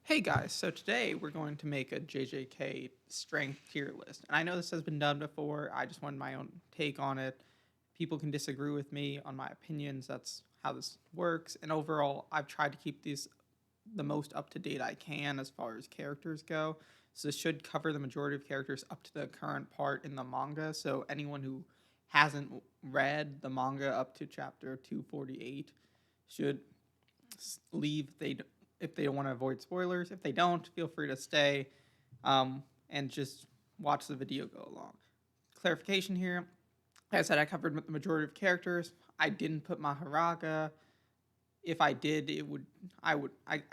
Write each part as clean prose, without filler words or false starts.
Hey guys, so today we're going to make a JJK strength tier list. And I know this has been done before. I just wanted my own take on it. People can disagree with me on my opinions. That's how this works. And overall, I've tried to keep these the most up to date I can as far as characters go. So this should cover the majority of characters up to the current part in the manga. So anyone who hasn't read the manga up to chapter 248 should leave if they don't want to avoid spoilers. If they don't, feel free to stay and just watch the video go along. Clarification here. Like I said, I covered the majority of characters. I didn't put Maharaga. If I did, I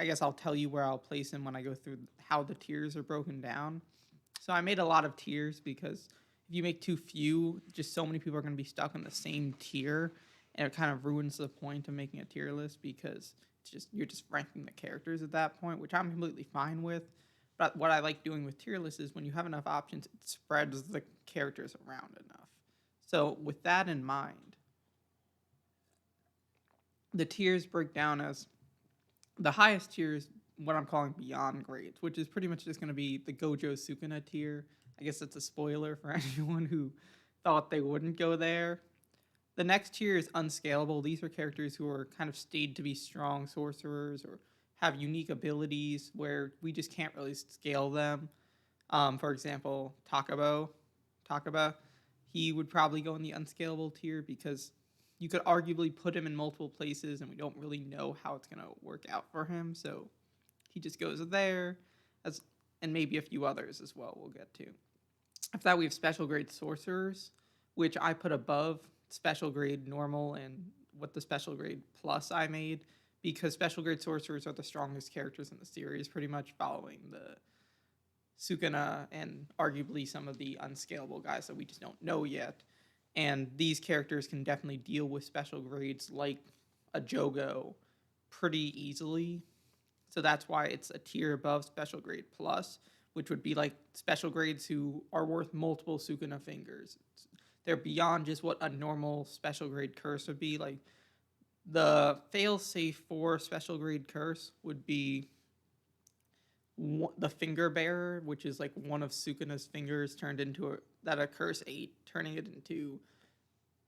guess I'll tell you where I'll place him when I go through how the tiers are broken down. So I made a lot of tiers because if you make too few, just so many people are going to be stuck in the same tier, and it kind of ruins the point of making a tier list because you're just ranking the characters at that point, which I'm completely fine with. But what I like doing with tier lists is when you have enough options, it spreads the characters around enough. So with that in mind, the tiers break down as the highest tier is what I'm calling beyond grades, which is pretty much just going to be the Gojo Sukuna tier. I guess that's a spoiler for anyone who thought they wouldn't go there. The next tier is unscalable. These are characters who are kind of stayed to be strong sorcerers or have unique abilities where we just can't really scale them. For example, Takaba, he would probably go in the unscalable tier because you could arguably put him in multiple places and we don't really know how it's going to work out for him. So he just goes there, as and maybe a few others as well we'll get to. After that, we have special grade sorcerers, which I put above special grade normal and what the special grade plus I made, because special grade sorcerers are the strongest characters in the series, pretty much following the Sukuna and arguably some of the unscalable guys that we just don't know yet. And these characters can definitely deal with special grades like a Jogo pretty easily. So that's why it's a tier above special grade plus, which would be like special grades who are worth multiple Sukuna fingers. They're beyond just what a normal special grade curse would be. Like the fail safe for special grade curse would be the finger bearer, which is like one of Sukuna's fingers turned into a curse 8, turning it into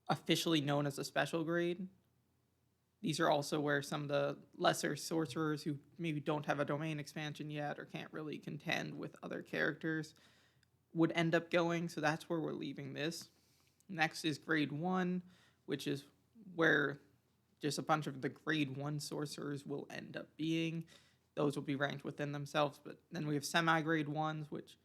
officially known as a special grade. These are also where some of the lesser sorcerers who maybe don't have a domain expansion yet or can't really contend with other characters would end up going. So that's where we're leaving this. Next is grade 1, which is where just a bunch of the grade 1 sorcerers will end up being. Those will be ranked within themselves. But then we have semi-grade 1s, which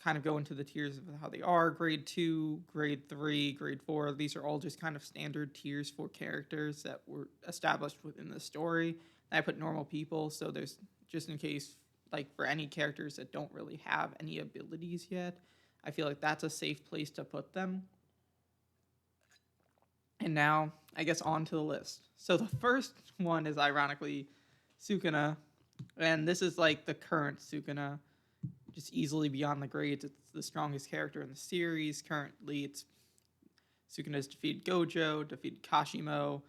kind of go into the tiers of how they are. Grade 2, grade 3, grade 4. These are all just kind of standard tiers for characters that were established within the story. And I put normal people, so there's just in case, like for any characters that don't really have any abilities yet, I feel like that's a safe place to put them. And now, I guess, on to the list. So the first one is ironically Sukuna, and this is like the current Sukuna, just easily beyond the grades. It's the strongest character in the series. Currently, it's Sukuna's defeated Gojo, defeated Kashimo.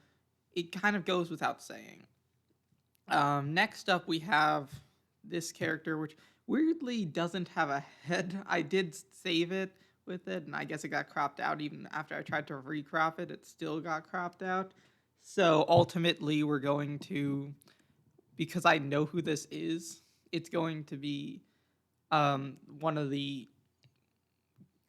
It kind of goes without saying. Next up, we have this character, which weirdly doesn't have a head. I did save it with it, and I guess it got cropped out even after I tried to recrop it. It still got cropped out. So ultimately, we're going to, because I know who this is, it's going to be one of the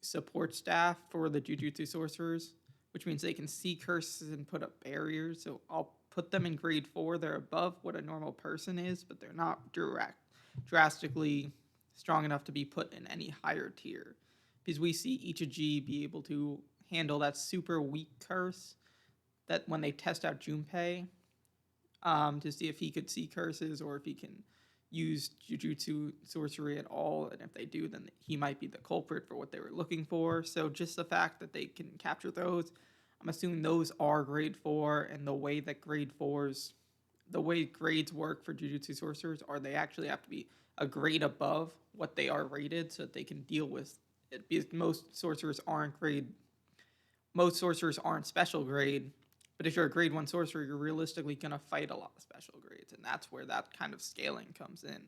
support staff for the Jujutsu sorcerers, which means they can see curses and put up barriers. So I'll put them in grade 4. They're above what a normal person is, but they're not drastically strong enough to be put in any higher tier. Because we see Ichiji be able to handle that super weak curse that when they test out Junpei to see if he could see curses or if he can use Jujutsu sorcery at all, and if they do, then he might be the culprit for what they were looking for. So just the fact that they can capture those, I'm assuming those are grade 4, and the way grades work for Jujutsu sorcerers are they actually have to be a grade above what they are rated so that they can deal with it, because most sorcerers aren't special grade. But if you're a grade 1 sorcerer, you're realistically going to fight a lot of special grades, and that's where that kind of scaling comes in.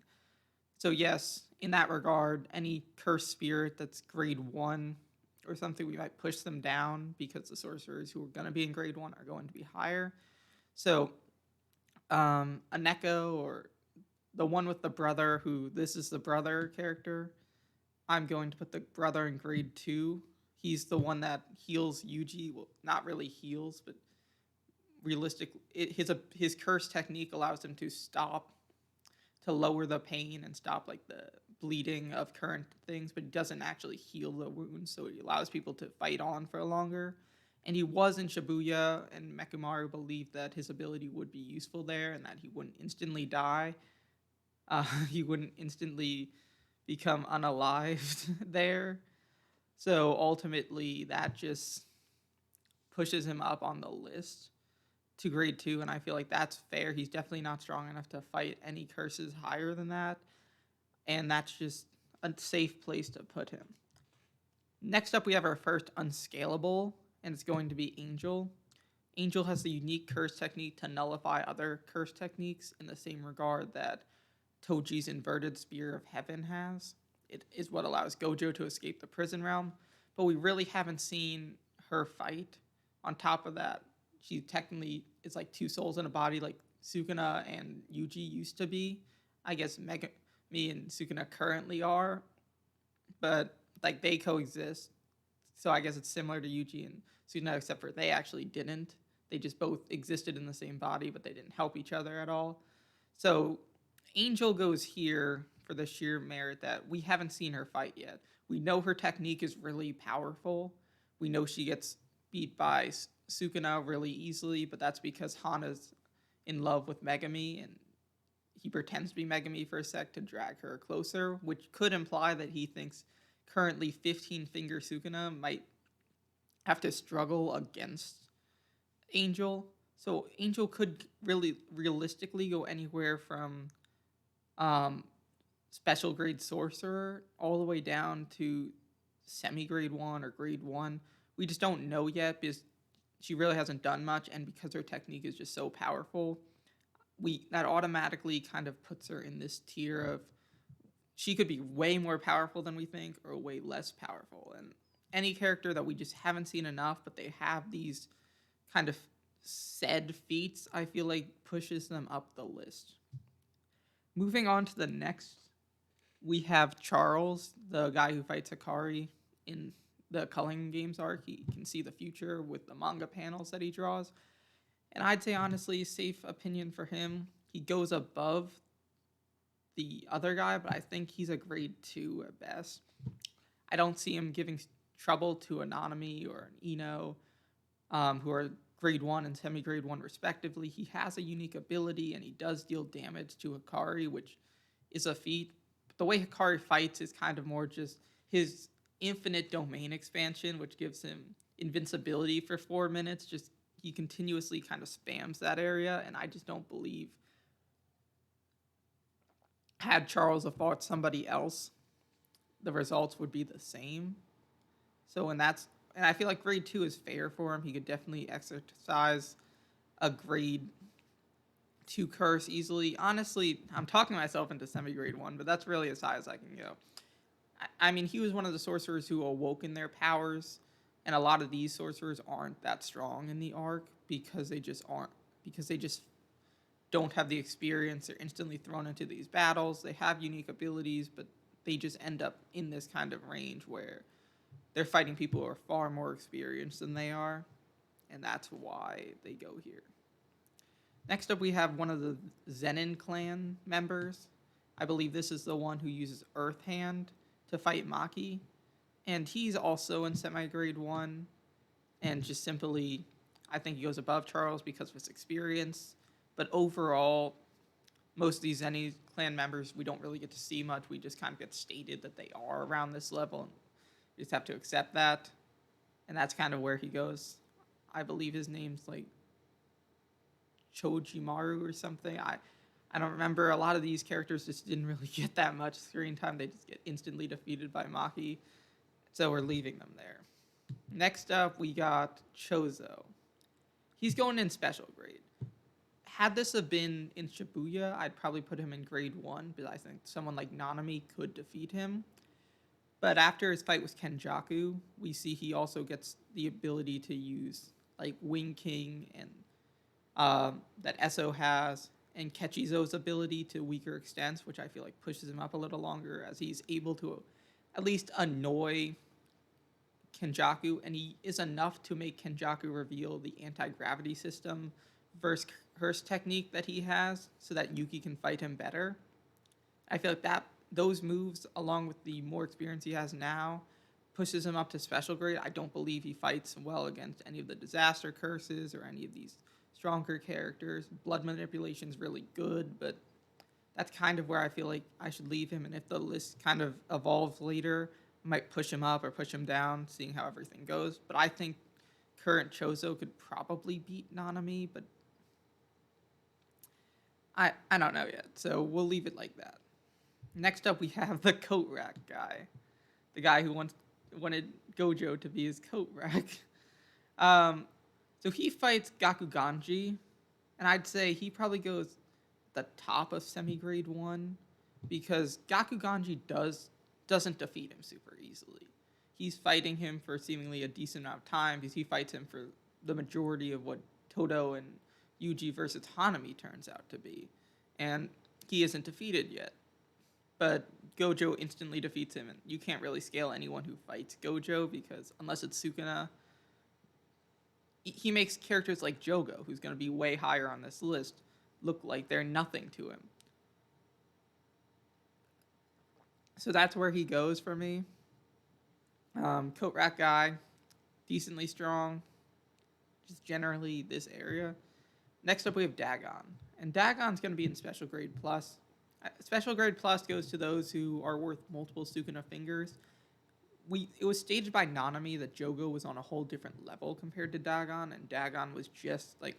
So yes, in that regard, any cursed spirit that's grade 1 or something, we might push them down because the sorcerers who are going to be in grade 1 are going to be higher. So a Neko, or the one with the brother, who this is the brother character, I'm going to put the brother in grade 2. He's the one that heals Yuji. Well, not really heals, but realistic. His curse technique allows him to stop, to lower the pain and stop like the bleeding of current things, but he doesn't actually heal the wounds, so he allows people to fight on for longer. And he was in Shibuya, and Mekumaru believed that his ability would be useful there and that he wouldn't instantly die. He wouldn't instantly become unalived there. So ultimately, that just pushes him up on the list to grade 2, and I feel like that's fair. He's definitely not strong enough to fight any curses higher than that, and that's just a safe place to put him. Next up, we have our first unscalable, and it's going to be Angel. Angel has the unique curse technique to nullify other curse techniques in the same regard that Toji's inverted spear of heaven has. It is what allows Gojo to escape the prison realm, but we really haven't seen her fight. On top of that, she technically is like two souls in a body, like Sukuna and Yuji used to be. I guess me and Sukuna currently are, but like they coexist. So I guess it's similar to Yuji and Sukuna, except for they actually didn't. They just both existed in the same body, but they didn't help each other at all. So Angel goes here for the sheer merit that we haven't seen her fight yet. We know her technique is really powerful. We know she gets beat by Sukuna really easily, but that's because Hana's in love with Megami, and he pretends to be Megami for a sec to drag her closer, which could imply that he thinks currently 15-finger Sukuna might have to struggle against Angel. So Angel could really realistically go anywhere from um, special grade sorcerer all the way down to semi grade 1 or grade 1. We just don't know yet because she really hasn't done much, and because her technique is just so powerful, that automatically kind of puts her in this tier of she could be way more powerful than we think or way less powerful. And any character that we just haven't seen enough, but they have these kind of said feats, I feel like pushes them up the list. Moving on to the next, we have Charles, the guy who fights Hikari in the Culling Games arc. He can see the future with the manga panels that he draws. And I'd say, honestly, safe opinion for him. He goes above the other guy, but I think he's a grade 2 at best. I don't see him giving trouble to Anonymous or an Ino, who are grade 1 and semi grade 1 respectively. He has a unique ability and he does deal damage to Hikari, which is a feat. But the way Hikari fights is kind of more just his infinite domain expansion, which gives him invincibility for 4 minutes. Just he continuously kind of spams that area, and I just don't believe had Charles fought somebody else, the results would be the same. So, and I feel like grade 2 is fair for him. He could definitely exercise a grade 2 curse easily. Honestly, I'm talking myself into semi grade 1, but that's really as high as I can go. I mean, he was one of the sorcerers who awoke in their powers, and a lot of these sorcerers aren't that strong in the arc because they just don't have the experience. They're instantly thrown into these battles. They have unique abilities, but they just end up in this kind of range where they're fighting people who are far more experienced than they are, and that's why they go here. Next up, we have one of the Zenin clan members. I believe this is the one who uses Earth Hand to fight Maki, and he's also in semi-grade 1, and just simply, I think he goes above Charles because of his experience, but overall, most of these Zenin clan members, we don't really get to see much. We just kind of get stated that they are around this level, and we just have to accept that, and that's kind of where he goes. I believe his name's like Chojimaru or something. I don't remember. A lot of these characters just didn't really get that much screen time. They just get instantly defeated by Maki, so we're leaving them there. Next up, we got Chozo. He's going in special grade. had this have been in Shibuya, I'd probably put him in grade 1, but I think someone like Nanami could defeat him. But after his fight with Kenjaku, we see he also gets the ability to use like Wing King and that Esso has, and Kechizo's ability to weaker extents, which I feel like pushes him up a little longer as he's able to at least annoy Kenjaku, and he is enough to make Kenjaku reveal the anti-gravity system versus curse technique that he has so that Yuki can fight him better. I feel like that those moves, along with the more experience he has now, pushes him up to special grade. I don't believe he fights well against any of the disaster curses or any of these stronger characters. Blood manipulation is really good, but that's kind of where I feel like I should leave him. And if the list kind of evolves later, I might push him up or push him down, seeing how everything goes. But I think current Chozo could probably beat Nanami, but I don't know yet. So we'll leave it like that. Next up, we have the coat rack guy, the guy who wanted Gojo to be his coat rack. So he fights Gakuganji, and I'd say he probably goes the top of semi-grade 1 because Gakuganji doesn't defeat him super easily. He's fighting him for seemingly a decent amount of time because he fights him for the majority of what Todo and Yuji versus Hanami turns out to be. And he isn't defeated yet. But Gojo instantly defeats him, and you can't really scale anyone who fights Gojo because unless it's Sukuna, he makes characters like Jogo, who's going to be way higher on this list, look like they're nothing to him. So that's where he goes for me. Coat rack guy, decently strong, just generally this area. Next up, we have Dagon. And Dagon's going to be in Special Grade Plus. Special Grade Plus goes to those who are worth multiple Sukuna fingers. It was staged by Nanami that Jogo was on a whole different level compared to Dagon, and Dagon was just like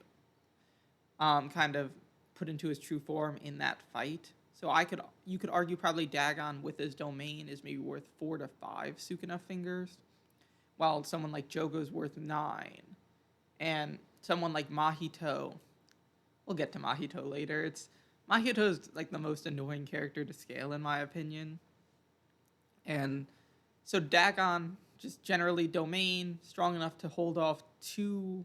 kind of put into his true form in that fight. So you could argue probably Dagon with his domain is maybe worth 4 to 5 Sukuna fingers, while someone like Jogo's worth 9, and someone like Mahito. We'll get to Mahito later. Mahito's like the most annoying character to scale in my opinion, and so Dagon, just generally domain, strong enough to hold off 2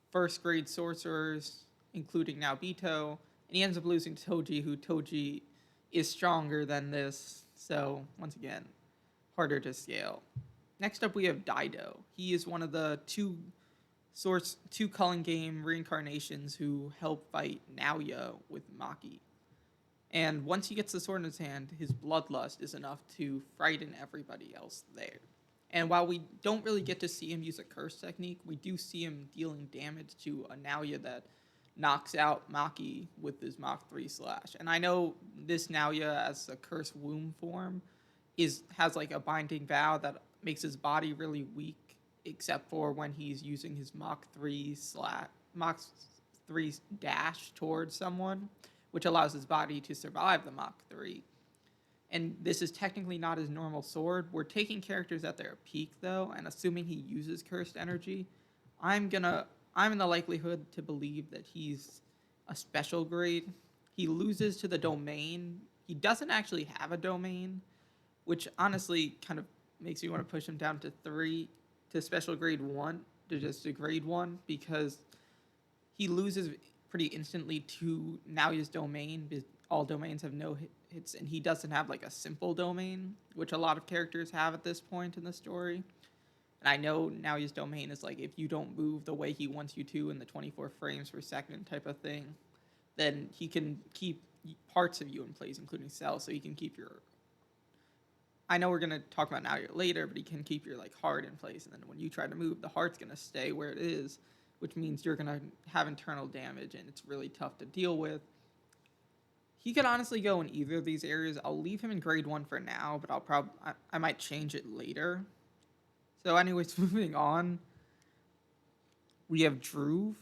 first grade sorcerers, including now Bito, and he ends up losing to Toji, who Toji is stronger than this, so once again, harder to scale. Next up we have Daido. He is one of the two Culling Game reincarnations who help fight Naoya with Maki. And once he gets the sword in his hand, his bloodlust is enough to frighten everybody else there. And while we don't really get to see him use a curse technique, we do see him dealing damage to a Naoya that knocks out Maki with his Mach 3 slash. And I know this Naoya as a curse womb form has like a binding vow that makes his body really weak, except for when he's using his Mach 3 dash towards someone, which allows his body to survive the Mach 3. And this is technically not his normal sword. We're taking characters at their peak, though, and assuming he uses cursed energy, I'm in the likelihood to believe that he's a special grade. He loses to the domain. He doesn't actually have a domain, which honestly kind of makes me want to push him down to special grade 1, to just a grade 1, because he loses pretty instantly to Naoya's domain, because all domains have no hits, and he doesn't have like a simple domain, which a lot of characters have at this point in the story. And I know Naoya's domain is like, if you don't move the way he wants you to in the 24 frames per second type of thing, then he can keep parts of you in place, including cells, so he can keep your... I know we're going to talk about Naoya later, but he can keep your like heart in place, and then when you try to move, the heart's going to stay where it is, which means you're going to have internal damage, and it's really tough to deal with. He could honestly go in either of these areas. I'll leave him in grade 1 for now, but I might change it later. So anyways, moving on, we have Druve.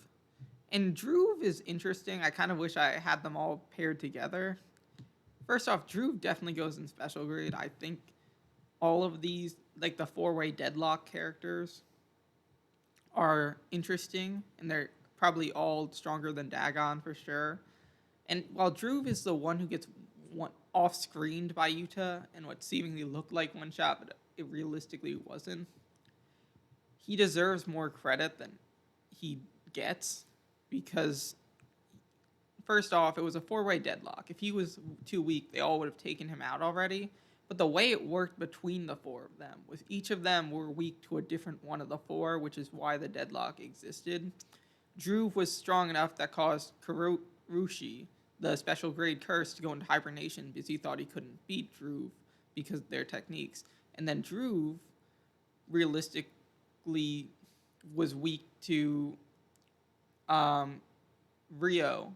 And Druve is interesting. I kind of wish I had them all paired together. First off, Druve definitely goes in special grade. I think all of these, like the 4-way deadlock characters, are interesting, and they're probably all stronger than Dagon for sure. And while Druve is the one who gets off screened by Yuta and what seemingly looked like one shot, but it realistically wasn't, he deserves more credit than he gets because, first off, it was a four-way deadlock. If he was too weak, they all would have taken him out already. But the way it worked between the four of them was each of them were weak to a different one of the four, which is why the deadlock existed. Druve was strong enough that caused Karushi, the special grade curse, to go into hibernation because he thought he couldn't beat Druve because of their techniques. And then Druve realistically was weak to Rio,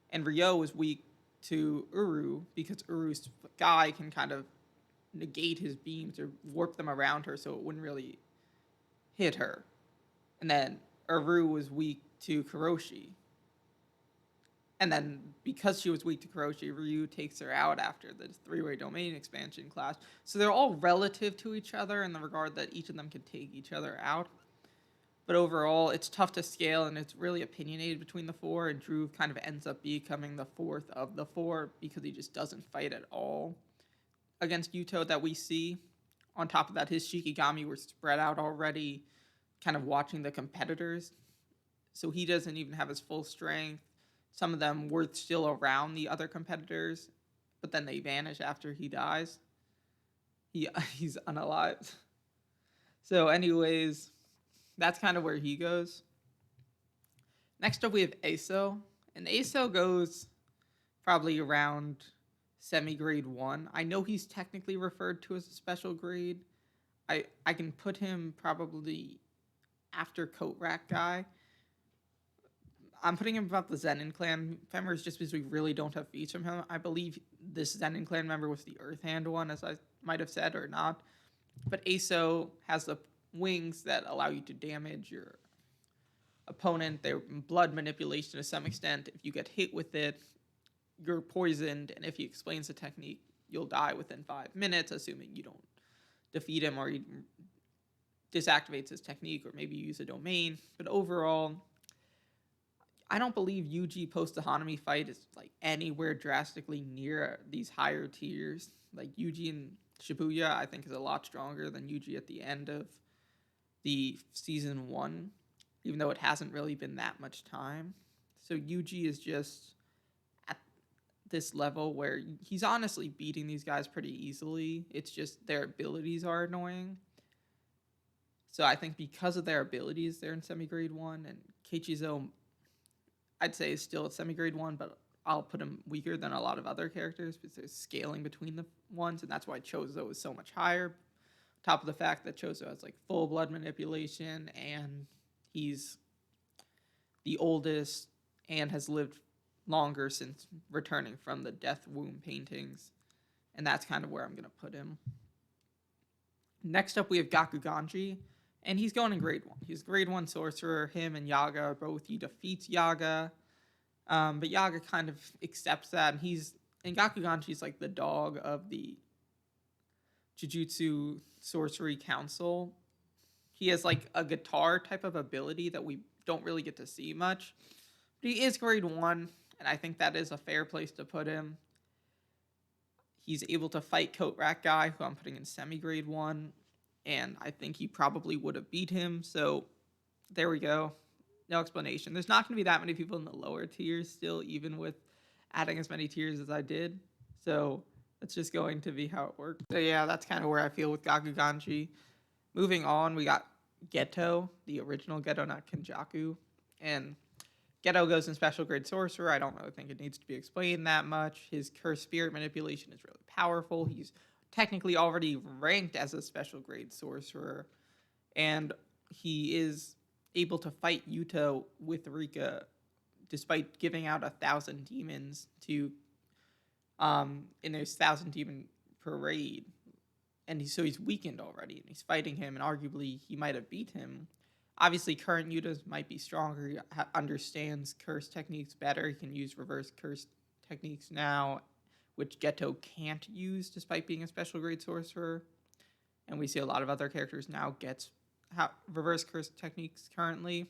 and Rio was weak to Uru because Uru's guy can kind of negate his beams or warp them around her so it wouldn't really hit her. And then Uru was weak to Kuroshi. And then because she was weak to Kuroshi, Ryu takes her out after the three-way domain expansion clash. So they're all relative to each other in the regard that each of them can take each other out. But overall, it's tough to scale, and it's really opinionated between the four, and Drew kind of ends up becoming the fourth of the four because he just doesn't fight at all against Yuto that we see. On top of that, his Shikigami were spread out already, kind of watching the competitors. So he doesn't even have his full strength. Some of them were still around the other competitors, but then they vanish after he dies. He's unalived. So anyways, that's kind of where he goes. Next up, we have Aso. And Aso goes probably around semi-grade 1. I know he's technically referred to as a special grade. I can put him probably after Coat Rack guy. I'm putting him about the Zenin clan members just because we really don't have feats from him. I believe this Zenin clan member was the Earth Hand one, as I might have said, or not. But Aso has the wings that allow you to damage your opponent. They're blood manipulation to some extent. If you get hit with it, you're poisoned, and if he explains the technique, you'll die within 5 minutes, assuming you don't defeat him or he disactivates his technique, or maybe you use a domain. But overall, I don't believe Yuji post the Hanami fight is like anywhere drastically near these higher tiers. Like Yuji in Shibuya, I think, is a lot stronger than Yuji at the end of the season 1, even though it hasn't really been that much time. So Yuji is just at this level where he's honestly beating these guys pretty easily. It's just their abilities are annoying. So I think because of their abilities, they're in semi-grade 1, and Keiichizo, I'd say, is still at semi-grade 1, but I'll put him weaker than a lot of other characters because there's scaling between the ones, and that's why Chozo is so much higher. Top of the fact that Chozo has like full blood manipulation, and he's the oldest and has lived longer since returning from the Death Womb paintings, and that's kind of where I'm going to put him. Next up, we have Gakuganji, and he's going in grade 1. He's grade 1 sorcerer. Him and Yaga are both. He defeats Yaga, but Yaga kind of accepts that, and Gakuganji's like the dog of the Jujutsu Sorcery Council. He has like a guitar type of ability that we don't really get to see much. But he is grade 1, and I think that is a fair place to put him. He's able to fight Coat Rack guy, who I'm putting in semi-grade 1, and I think he probably would have beat him, so there we go. No explanation. There's not going to be that many people in the lower tiers still, even with adding as many tiers as I did, so that's just going to be how it works. So yeah, that's kind of where I feel with Gakuganji. Moving on, we got Geto, the original Geto, not Kenjaku, and Geto goes in special grade sorcerer. I don't really think it needs to be explained that much. His cursed spirit manipulation is really powerful. He's technically already ranked as a special grade sorcerer, and he is able to fight Yuto with Rika despite giving out 1,000 demons to in their 1,000 demon parade. And so he's weakened already, and he's fighting him, and arguably he might have beat him. Obviously, current Yuta might be stronger. He understands curse techniques better. He can use reverse curse techniques now, which Geto can't use despite being a special grade sorcerer. And we see a lot of other characters now get reverse curse techniques currently.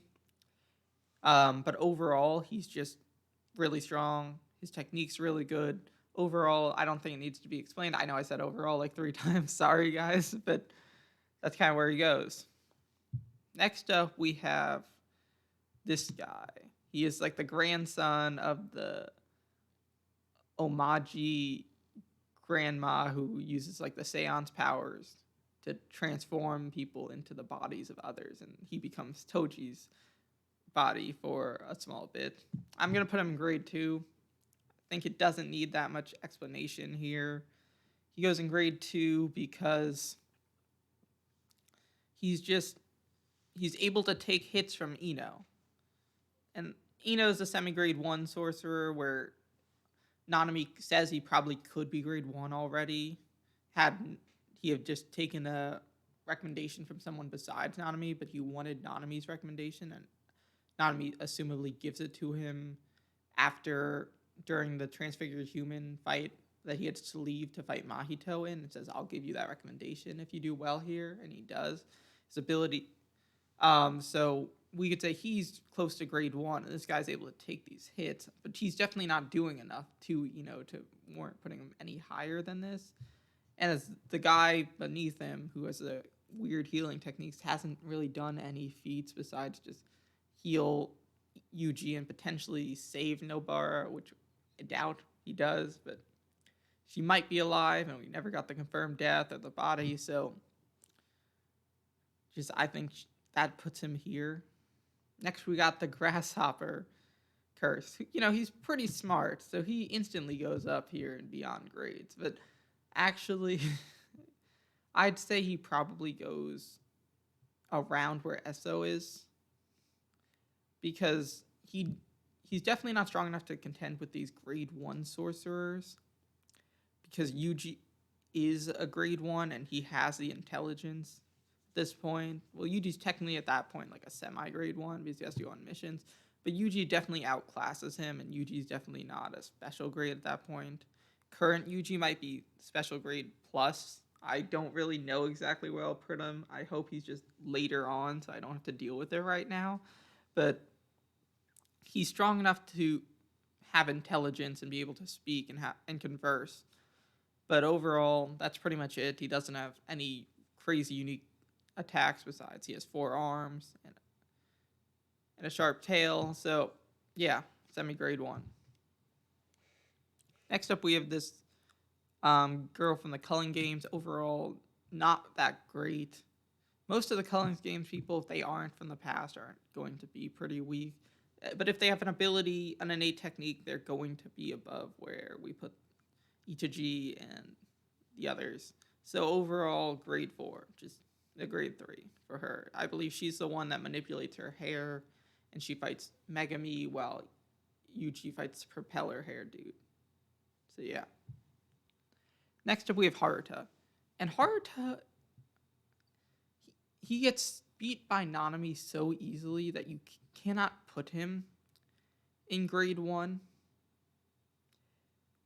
But overall, he's just really strong. His technique's really good. Overall, I don't think it needs to be explained. I know I said overall like 3 times. Sorry, guys, but that's kind of where he goes. Next up, we have this guy. He is like the grandson of the Omaji grandma who uses like the seance powers to transform people into the bodies of others, and he becomes Toji's body for a small bit. I'm gonna put him in grade 2. I think it doesn't need that much explanation here. He goes in grade 2 because he's just he's able to take hits from Ino. And Ino's a semi-grade 1 sorcerer where Nanami says he probably could be grade 1 already had he have just taken a recommendation from someone besides Nanami, but he wanted Nanami's recommendation, and Nanami assumably gives it to him after during the transfigured human fight that he had to leave to fight Mahito in. It says, "I'll give you that recommendation if you do well here," and he does. His ability, so we could say he's close to grade 1, and this guy's able to take these hits, but he's definitely not doing enough to to warrant putting him any higher than this. And as the guy beneath him, who has a weird healing techniques, hasn't really done any feats besides just heal Yuji and potentially save Nobara, which I doubt he does, but she might be alive, and we never got the confirmed death of the body, so just I think that puts him here. Next, we got the grasshopper curse. He's pretty smart, so he instantly goes up here and beyond grades. But actually, I'd say he probably goes around where Esso is, because he's definitely not strong enough to contend with these grade 1 sorcerers, because Yuji is a grade 1 and he has the intelligence at this point. Well, Yuji's technically at that point like a semi-grade 1 because he has to go on missions, but Yuji definitely outclasses him, and Yuji's definitely not a special grade at that point. Current Yuji might be special grade plus. I don't really know exactly where I'll put him. I hope he's just later on so I don't have to deal with it right now. But he's strong enough to have intelligence and be able to speak and converse. But overall, that's pretty much it. He doesn't have any crazy unique attacks besides he has 4 arms and a sharp tail. So, yeah, semi-grade 1. Next up, we have this girl from the Culling Games. Overall, not that great. Most of the Culling Games people, if they aren't from the past, aren't going to be pretty weak. But if they have an ability, an innate technique, they're going to be above where we put Ichiji and the others. So overall, grade 4, just a grade 3 for her. I believe she's the one that manipulates her hair, and she fights Megami while Yuji fights propeller hair dude. So yeah. Next up, we have Haruta. And Haruta, he gets beat by Nanami so easily that you cannot put him in grade 1.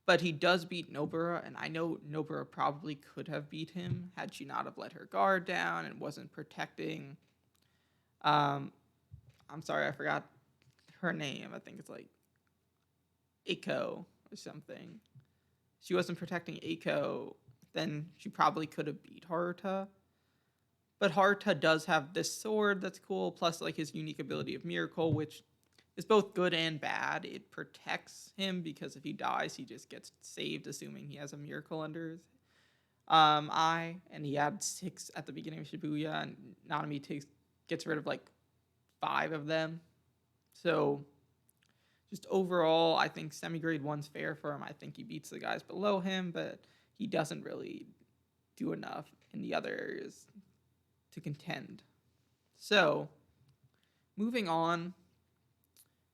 But he does beat Nobara, and I know Nobara probably could have beat him had she not have let her guard down and wasn't protecting. I'm sorry, I forgot her name. I think it's like Eiko or something. She wasn't protecting Eiko, then she probably could have beat Haruta. But Haruta does have this sword that's cool, plus like his unique ability of Miracle, which is both good and bad. It protects him because if he dies, he just gets saved, assuming he has a miracle under his eye. And he had 6 at the beginning of Shibuya, and Nanami gets rid of like 5 of them. So just overall, I think semi-grade 1's fair for him. I think he beats the guys below him, but he doesn't really do enough in the other areas to contend. So, moving on,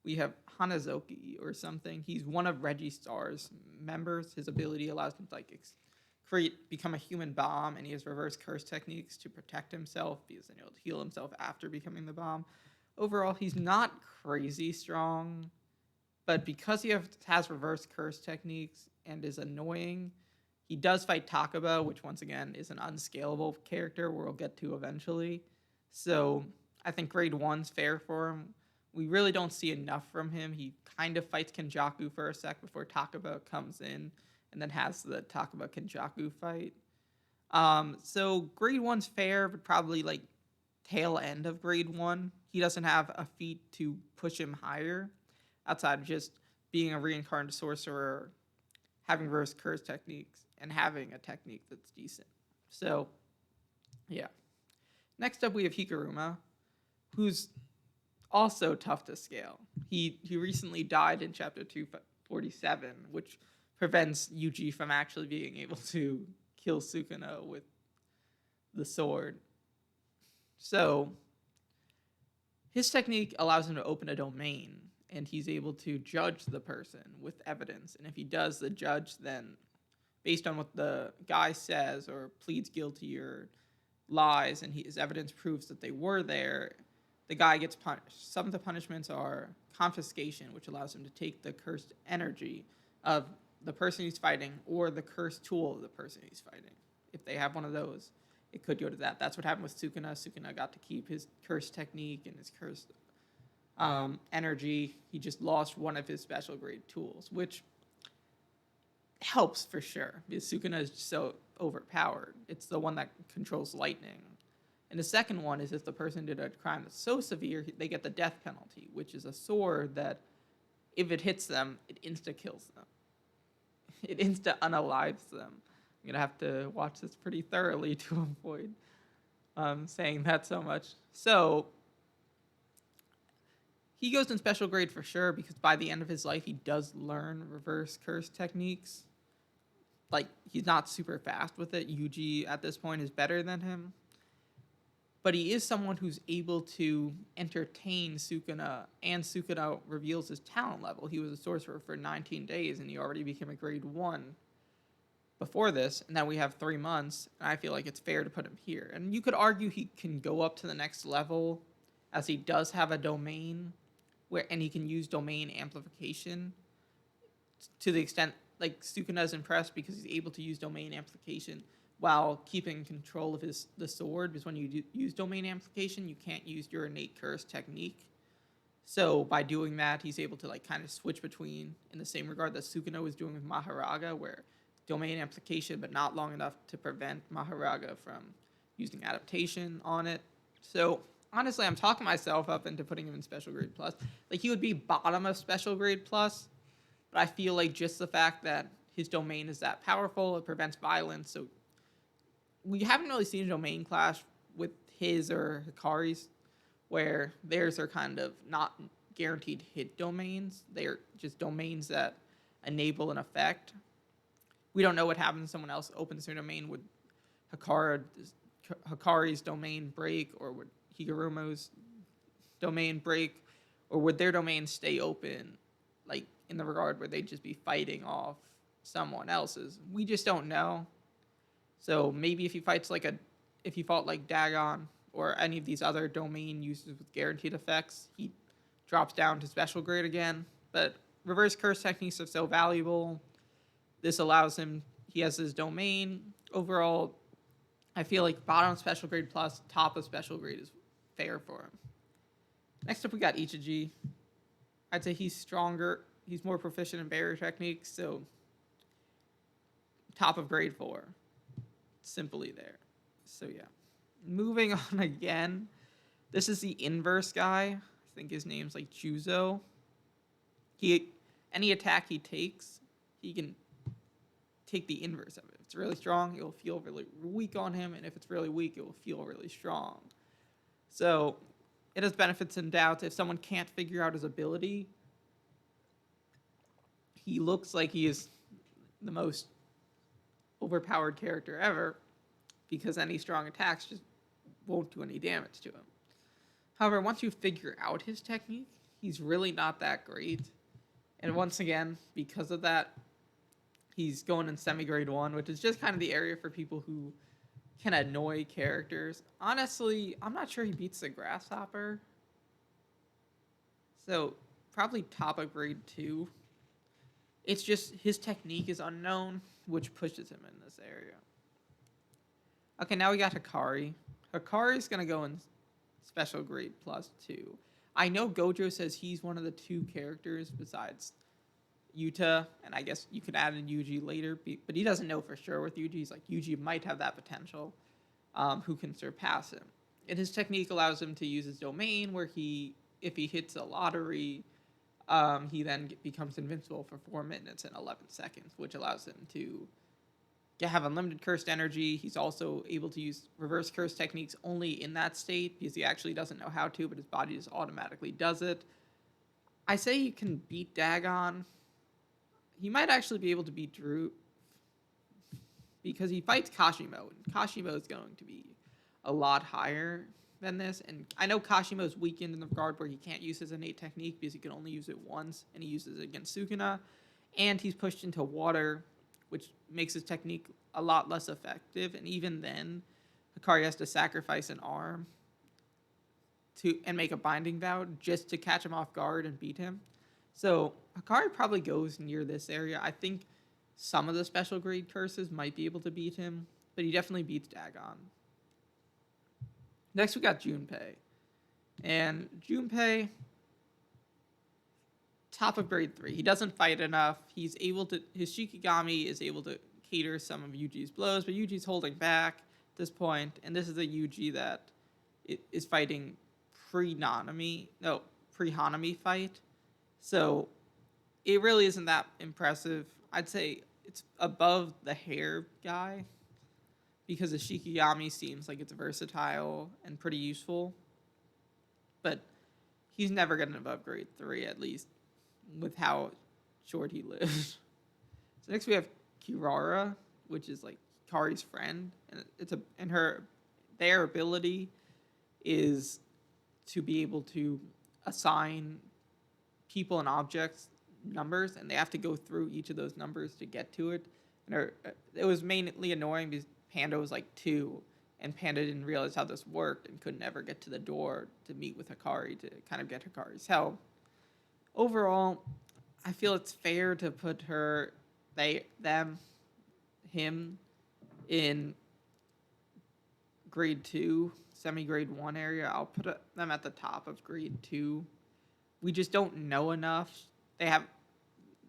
we have Hanazoki or something. He's one of Reggie-Star's members. His ability allows him to become a human bomb, and he has reverse curse techniques to protect himself because then he'll heal himself after becoming the bomb. Overall, he's not crazy strong, but because he has reverse curse techniques and is annoying, he does fight Takaba, which once again is an unscalable character we'll get to eventually. So I think grade 1's fair for him. We really don't see enough from him. He kind of fights Kenjaku for a sec before Takaba comes in and then has the Takaba Kenjaku fight. So grade one's fair, but probably like tail end of grade one. He doesn't have a feat to push him higher outside of just being a reincarnated sorcerer, having reverse curse techniques, and having a technique that's decent. So, yeah. Next up, we have Hikaruma, who's also tough to scale. He recently died in chapter 247, which prevents Yuji from actually being able to kill Sukuna with the sword. So his technique allows him to open a domain, and he's able to judge the person with evidence. And if he does, the judge then, based on what the guy says or pleads guilty or lies, and his evidence proves that they were there, the guy gets punished. Some of the punishments are confiscation, which allows him to take the cursed energy of the person he's fighting or the cursed tool of the person he's fighting. If they have one of those, it could go to that. That's what happened with Sukuna. Sukuna got to keep his cursed technique and his cursed energy. He just lost one of his special grade tools, which helps for sure because Sukuna is so overpowered. It's the one that controls lightning. And the second one is if the person did a crime that's so severe, they get the death penalty, which is a sword that, if it hits them, it insta-kills them. It insta-unalives them. I'm going to have to watch this pretty thoroughly to avoid saying that so much. So, he goes in special grade for sure because by the end of his life, he does learn reverse curse techniques. Like, he's not super fast with it. Yuji, at this point, is better than him. But he is someone who's able to entertain Sukuna, and Sukuna reveals his talent level. He was a sorcerer for 19 days, and he already became a grade 1 before this, and now we have 3 months, and I feel like it's fair to put him here. And you could argue he can go up to the next level, as he does have a domain, and he can use domain amplification to the extent, like, Sukuna is impressed because he's able to use domain amplification while keeping control of the sword, because when you use domain amplification, you can't use your innate curse technique. So by doing that, he's able to like kind of switch between, in the same regard that Sukuna was doing with Maharaga, where domain amplification, but not long enough to prevent Maharaga from using adaptation on it. So honestly, I'm talking myself up into putting him in special grade plus. Like, he would be bottom of special grade plus, but I feel like just the fact that his domain is that powerful, it prevents violence, so we haven't really seen a domain clash with his or Hikari's, where theirs are kind of not guaranteed hit domains. They're just domains that enable an effect. We don't know what happens when someone else opens their domain. Would Hikari's domain break, or would Higurumo's domain break, or would their domain stay open, like in the regard where they'd just be fighting off someone else's? We just don't know. So maybe if he fought like Dagon or any of these other domain uses with guaranteed effects, he drops down to special grade again. But reverse curse techniques are so valuable. This allows him, he has his domain. Overall, I feel like bottom of special grade plus, top of special grade is fair for him. Next up, we got Ichiji. I'd say he's stronger. He's more proficient in barrier techniques, so top of grade 4. Simply there. So yeah. Moving on again. This is the inverse guy. I think his name's like Juzo. Any attack he takes, he can take the inverse of it. If it's really strong, it will feel really weak on him, and if it's really weak, it will feel really strong. So it has benefits and doubts. If someone can't figure out his ability, he looks like he is the most overpowered character ever, because any strong attacks just won't do any damage to him. However, once you figure out his technique, he's really not that great. And once again, because of that, he's going in semi-grade 1, which is just kind of the area for people who can annoy characters. Honestly, I'm not sure he beats the Grasshopper. So, probably top of grade 2. It's just his technique is unknown, which pushes him in this area. Okay, now we got Hikari. Hikari's going to go in special grade plus 2. I know Gojo says he's one of the two characters besides Yuta, and I guess you could add in Yuji later, but he doesn't know for sure with Yuji. He's like, Yuji might have that potential, who can surpass him. And his technique allows him to use his domain, where if he hits a lottery, he then becomes invincible for 4 minutes and 11 seconds, which allows him to have unlimited cursed energy. He's also able to use reverse curse techniques only in that state because he actually doesn't know how to, but his body just automatically does it. I say you can beat Dagon. He might actually be able to beat Drew because he fights Kashimo, and Kashimo is going to be a lot higher than this. And I know Kashimo is weakened in the regard where he can't use his innate technique because he can only use it once, and he uses it against Sukuna. And he's pushed into water, which makes his technique a lot less effective. And even then, Hikari has to sacrifice an arm and make a binding vow just to catch him off guard and beat him. So Hikari probably goes near this area. I think some of the special grade curses might be able to beat him, but he definitely beats Dagon. Next we got Junpei. And Junpei, top of grade 3. He doesn't fight enough. His Shikigami is able to cater some of Yuji's blows, but Yuji's holding back at this point, and this is a Yuji that is fighting pre-Hanami fight. So it really isn't that impressive. I'd say it's above the hair guy because the Shikigami seems like it's versatile and pretty useful. But he's never getting above grade 3, at least with how short he lives. So next we have Kirara, which is like Kari's friend, and their ability is to be able to assign people and objects numbers, and they have to go through each of those numbers to get to it. And it was mainly annoying because Panda was like 2, and Panda didn't realize how this worked and could never get to the door to meet with Hikari to kind of get Hikari's help. Overall, I feel it's fair to put him in grade 2, semi-grade 1 area. I'll put them at the top of grade 2. We just don't know enough.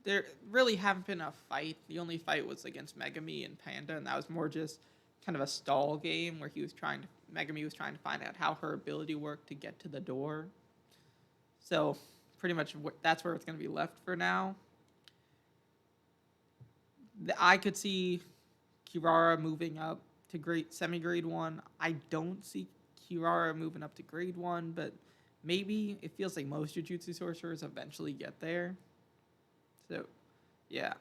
There really haven't been a fight. The only fight was against Megami and Panda, and that was more just kind of a stall game where Megami was trying to find out how her ability worked to get to the door. So pretty much that's where it's going to be left for now. I could see Kirara moving up to semi-grade 1. I don't see Kirara moving up to grade 1, but maybe. It feels like most Jujutsu sorcerers eventually get there. So, yeah.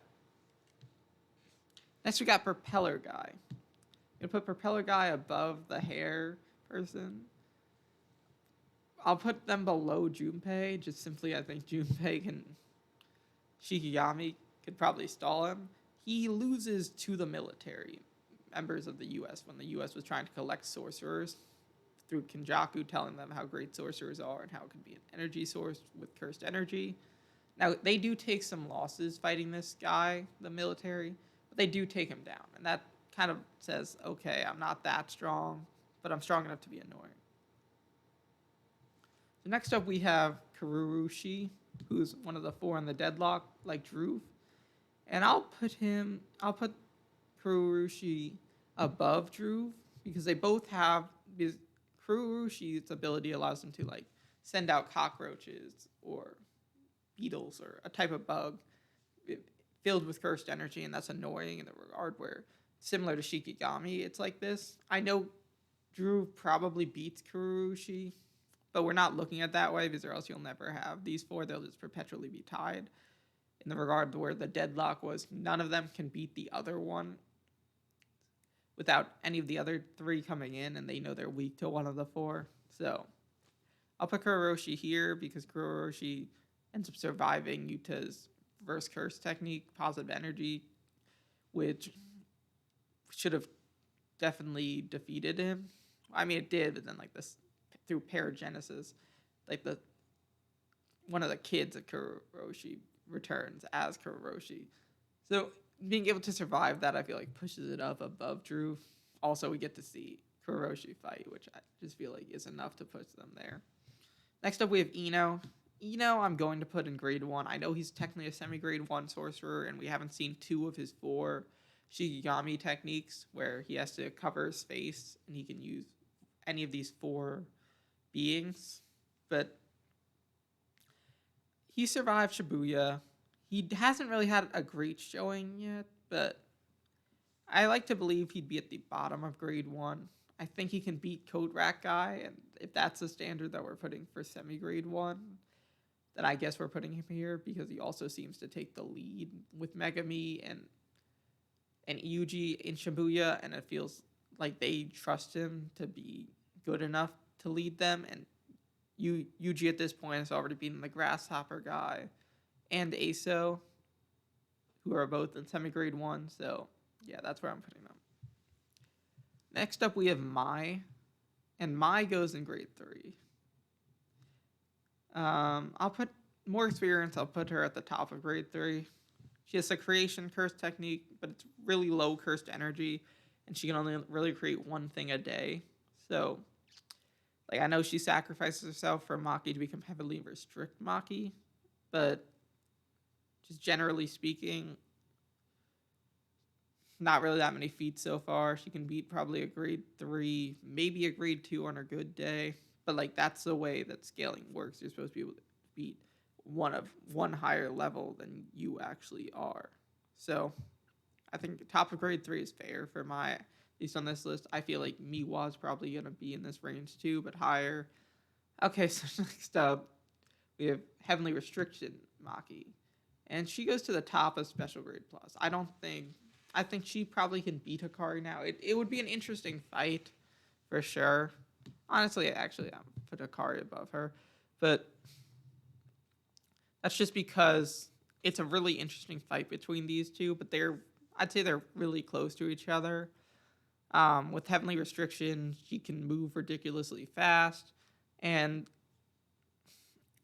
Next we got Propeller Guy. I'm going to put Propeller Guy above the hair person. I'll put them below Junpei, just simply I think Shikigami could probably stall him. He loses to the military members of the U.S. when the U.S. was trying to collect sorcerers through Kenjaku, telling them how great sorcerers are and how it could be an energy source with cursed energy. Now, they do take some losses fighting this guy, the military, but they do take him down. And that kind of says, okay, I'm not that strong, but I'm strong enough to be annoying. So next up we have Kururushi, who's one of the 4 in the deadlock, like Drew. And I'll put Kururushi above Drew because they both have... Kururushi's ability allows him to like send out cockroaches or beetles or a type of bug filled with cursed energy, and that's annoying in the regard where, similar to Shikigami, it's like this. I know Drew probably beats Kururushi, but we're not looking at that way because or else you'll never have these 4. They'll just perpetually be tied. In the regard where the deadlock was none of them can beat the other one without any of the other 3 coming in, and they know they're weak to one of the 4. So I'll put Kururoshi here because Kururoshi ends up surviving Yuta's reverse curse technique, positive energy, which should have definitely defeated him. I mean, it did, but then like this through paragenesis, like one of the kids of Kururoshi returns as Kururoshi. So being able to survive that, I feel like pushes it up above Drew. Also, we get to see Kuroshi fight, which I just feel like is enough to push them there. Next up, we have Ino. Ino, I'm going to put in grade 1. I know he's technically a semi-grade 1 sorcerer, and we haven't seen 2 of his 4 Shikigami techniques where he has to cover his face and he can use any of these 4 beings. But he survived Shibuya. He hasn't really had a great showing yet, but I like to believe he'd be at the bottom of grade 1. I think he can beat Code Rat Guy, and if that's the standard that we're putting for semi-grade 1, then I guess we're putting him here because he also seems to take the lead with Megami and Yuji in Shibuya, and it feels like they trust him to be good enough to lead them, and Yuji at this point has already beaten the Grasshopper Guy and Aso, who are both in semi-grade 1, so yeah, that's where I'm putting them. Next up, we have Mai, and Mai goes in grade 3. I'll put more experience. I'll put her at the top of grade 3. She has a creation curse technique, but it's really low cursed energy, and she can only really create one thing a day. So, like, I know she sacrifices herself for Maki to become heavily restrict Maki, but just generally speaking, not really that many feats so far. She can beat probably a grade 3, maybe a grade 2 on her good day. But like that's the way that scaling works. You're supposed to be able to beat one higher level than you actually are. So I think top of grade 3 is fair for my, at least on this list. I feel like Miwa's probably gonna be in this range too, but higher. Okay, so next up we have Heavenly Restriction Maki. And she goes to the top of Special Grade Plus. I think she probably can beat Hikari now. It would be an interesting fight, for sure. Honestly, actually, I'm put Hikari above her. But that's just because it's a really interesting fight between these two. But I'd say they're really close to each other. With Heavenly Restriction, she can move ridiculously fast. And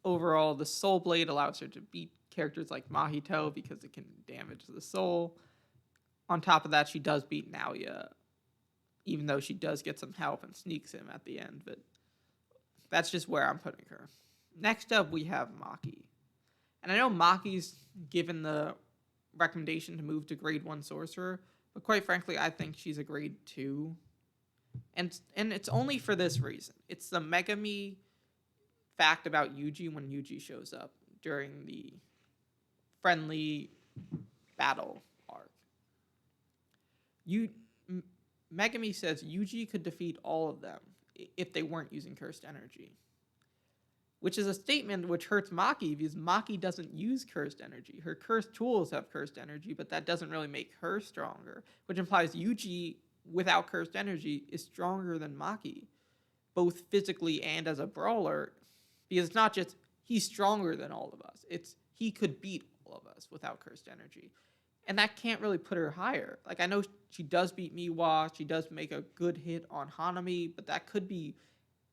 overall, the Soul Blade allows her to beat characters like Mahito because it can damage the soul. On top of that, she does beat Naoya, even though she does get some help and sneaks him at the end. But that's just where I'm putting her. Next up, we have Maki. And I know Maki's given the recommendation to move to grade 1 sorcerer, but quite frankly, I think she's a grade 2. And it's only for this reason. It's the Megami fact about Yuji when Yuji shows up during the friendly battle arc. Megami says Yuji could defeat all of them if they weren't using cursed energy. Which is a statement which hurts Maki because Maki doesn't use cursed energy. Her cursed tools have cursed energy, but that doesn't really make her stronger. Which implies Yuji, without cursed energy, is stronger than Maki. Both physically and as a brawler. Because it's not just he's stronger than all of us. It's he could beat all of us without cursed energy. And that can't really put her higher. Like, I know she does beat Miwa. She does make a good hit on Hanami. But that could be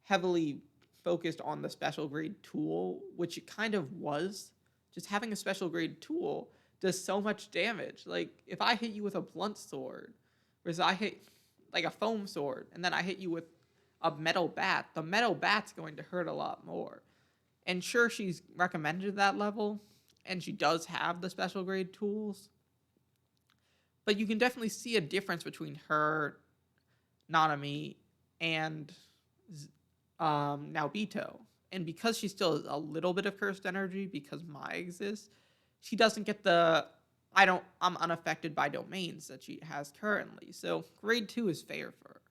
heavily focused on the special grade tool, which it kind of was. Just having a special grade tool does so much damage. Like, if I hit you with a blunt sword, whereas I hit, like, a foam sword, and then I hit you with a metal bat, the metal bat's going to hurt a lot more. And sure, she's recommended that level, and she does have the special grade tools. But you can definitely see a difference between her, Nanami, and Naobito. And because she still has a little bit of cursed energy, because Mai exists, she doesn't get the I'm unaffected by domains that she has currently. So grade 2 is fair for her.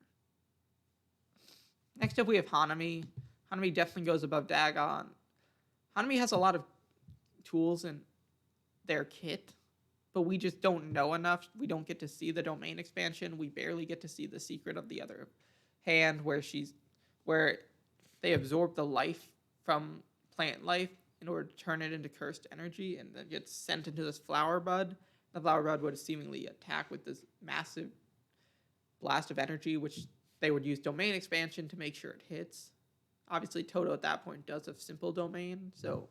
Next up we have Hanami. Hanami definitely goes above Dagon. Hanami has a lot of tools in their kit, but we just don't know enough. We don't get to see the domain expansion. We barely get to see the secret of the other hand where they absorb the life from plant life in order to turn it into cursed energy, and then gets sent into this flower bud. The flower bud would seemingly attack with this massive blast of energy, which they would use domain expansion to make sure it hits. Obviously, Toto at that point does have simple domain, so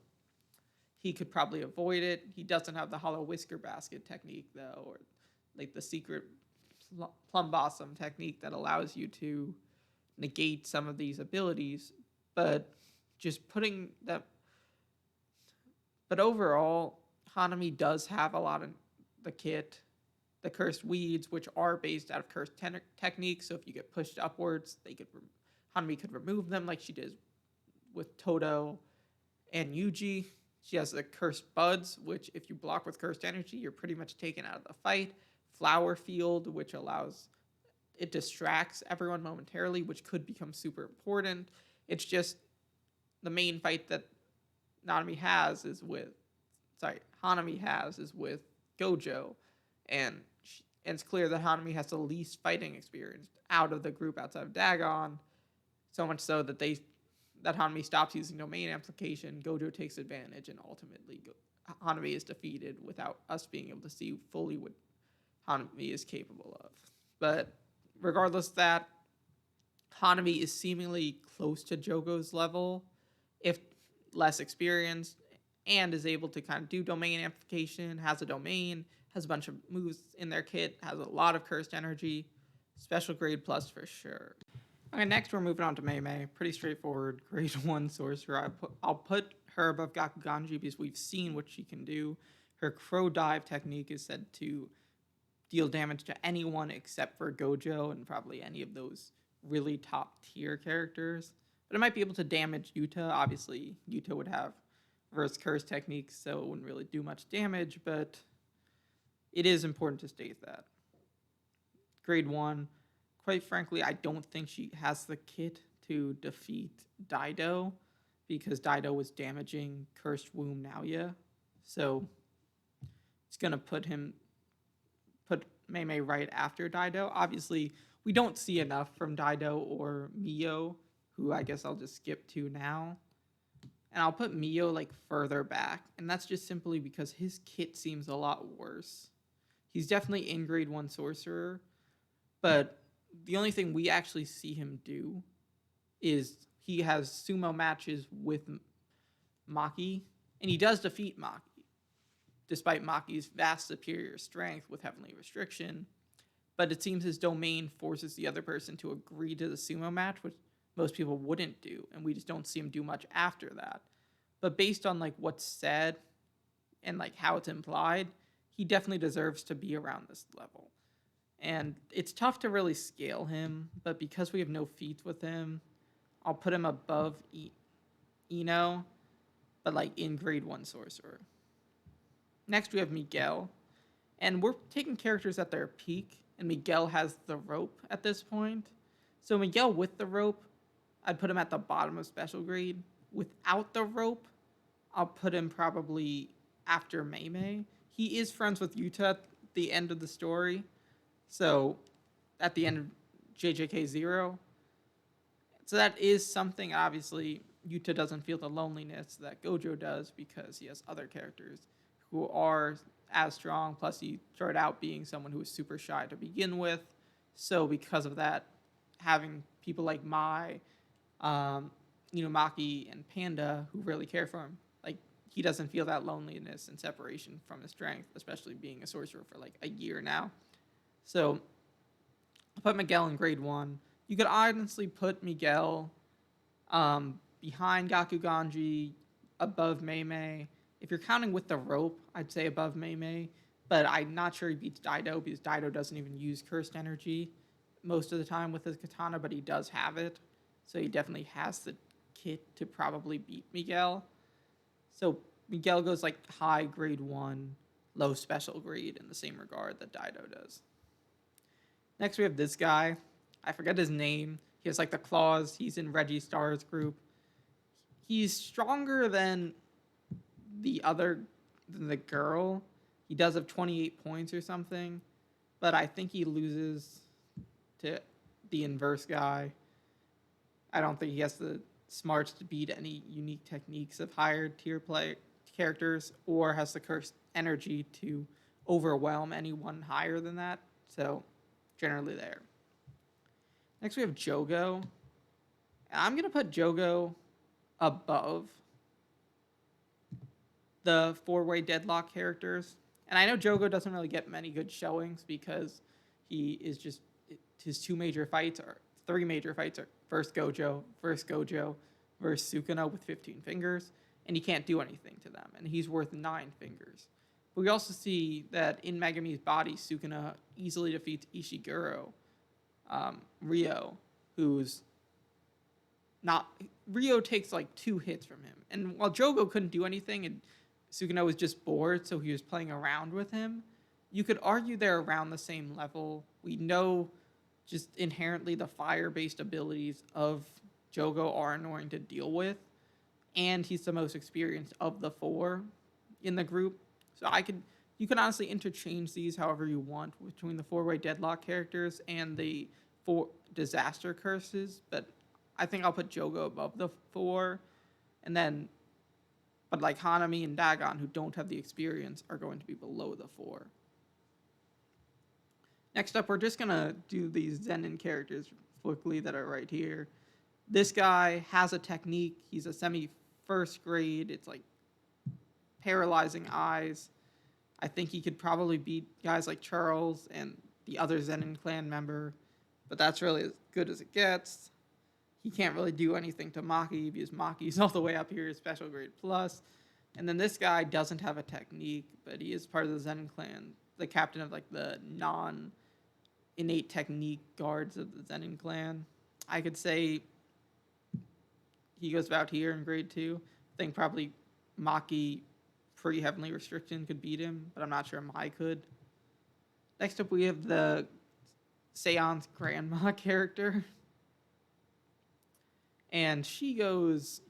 he could probably avoid it. He doesn't have the hollow whisker basket technique, though, or like the secret plum blossom technique that allows you to negate some of these abilities. But just putting that. But overall, Hanami does have a lot of the kit, the cursed weeds, which are based out of cursed techniques. So if you get pushed upwards, Hanami could remove them, like she did with Todo and Yuji. She has the cursed buds, which if you block with cursed energy, you're pretty much taken out of the fight. Flower field, which allows it distracts everyone momentarily, which could become super important. It's just the main fight that Nanami has is with, sorry, Hanami has is with Gojo, and it's clear that Hanami has the least fighting experience out of the group outside of Dagon. So much so that Hanami stops using domain amplification. Gojo takes advantage, and ultimately Hanami is defeated without us being able to see fully what Hanami is capable of. But regardless of that, Hanami is seemingly close to Jogo's level, if less experienced, and is able to kind of do domain amplification, has a domain, has a bunch of moves in their kit, has a lot of cursed energy. Special grade plus for sure. Okay, next we're moving on to Mei Mei. Pretty straightforward. Grade 1 sorcerer. I'll put her above Gakuganji because we've seen what she can do. Her crow dive technique is said to deal damage to anyone except for Gojo and probably any of those really top tier characters. But it might be able to damage Yuta. Obviously, Yuta would have reverse curse techniques, so it wouldn't really do much damage, but it is important to state that. Grade 1. Quite frankly, I don't think she has the kit to defeat Daido because Daido was damaging Cursed Womb Naoya. So it's going to put Mei Mei right after Daido. Obviously, we don't see enough from Daido or Mio, who I guess I'll just skip to now. And I'll put Mio like further back, and that's just simply because his kit seems a lot worse. He's definitely in grade 1 sorcerer, but the only thing we actually see him do is he has sumo matches with Maki, and he does defeat Maki, despite Maki's vast superior strength with Heavenly Restriction. But it seems his domain forces the other person to agree to the sumo match, which most people wouldn't do, and we just don't see him do much after that. But based on like what's said and like how it's implied, he definitely deserves to be around this level. And it's tough to really scale him, but because we have no feats with him, I'll put him above Ino, but like in grade 1 sorcerer. Next we have Miguel, and we're taking characters at their peak, and Miguel has the rope at this point. So Miguel with the rope, I'd put him at the bottom of special grade. Without the rope, I'll put him probably after Mei Mei. He is friends with Yuta at the end of the story. So at the end of JJK 0. So that is something, obviously, Yuta doesn't feel the loneliness that Gojo does because he has other characters who are as strong. Plus, he started out being someone who was super shy to begin with. So because of that, having people like Mai, Maki, and Panda who really care for him, like he doesn't feel that loneliness and separation from his strength, especially being a sorcerer for like a year now. So I'll put Miguel in grade 1. You could honestly put Miguel behind Gakuganji, above Mei Mei. If you're counting with the rope, I'd say above Mei Mei. But I'm not sure he beats Daido because Daido doesn't even use cursed energy most of the time with his katana, but he does have it. So he definitely has the kit to probably beat Miguel. So Miguel goes like high grade 1, low special grade in the same regard that Daido does. Next we have this guy. I forget his name. He has like the claws. He's in Reggie Starr's group. He's stronger than the girl. He does have 28 points or something. But I think he loses to the inverse guy. I don't think he has the smarts to beat any unique techniques of higher tier play characters or has the cursed energy to overwhelm anyone higher than that. So generally there. Next we have Jogo. And I'm going to put Jogo above the 4-way deadlock characters. And I know Jogo doesn't really get many good showings because he is his 3 major fights are first Gojo versus Sukuna with 15 fingers, and he can't do anything to them, and he's worth 9 fingers. But we also see that in Megami's body, Sukuna easily defeats Ishiguro, Ryo, who's not. Ryo takes like 2 hits from him, and while Jogo couldn't do anything, and Sukuna was just bored, so he was playing around with him. You could argue they're around the same level. We know just inherently the fire-based abilities of Jogo are annoying to deal with, and he's the most experienced of the 4 in the group. So you could honestly interchange these however you want between the 4-way deadlock characters and the 4 disaster curses, but I think I'll put Jogo above the 4, and then, but like Hanami and Dagon, who don't have the experience, are going to be below the 4. Next up, we're just going to do these Zenin characters quickly that are right here. This guy has a technique. He's a semi-first grade. It's like paralyzing eyes. I think he could probably beat guys like Charles and the other Zenin clan member, but that's really as good as it gets. He can't really do anything to Maki because Maki's all the way up here, special grade plus. And then this guy doesn't have a technique, but he is part of the Zenin clan, the captain of like the non-innate technique guards of the Zenin clan. I could say he goes about here in grade 2. I think probably Maki pre-Heavenly Restriction could beat him, but I'm not sure Mai could. Next up, we have the Seance Grandma character. And she goes,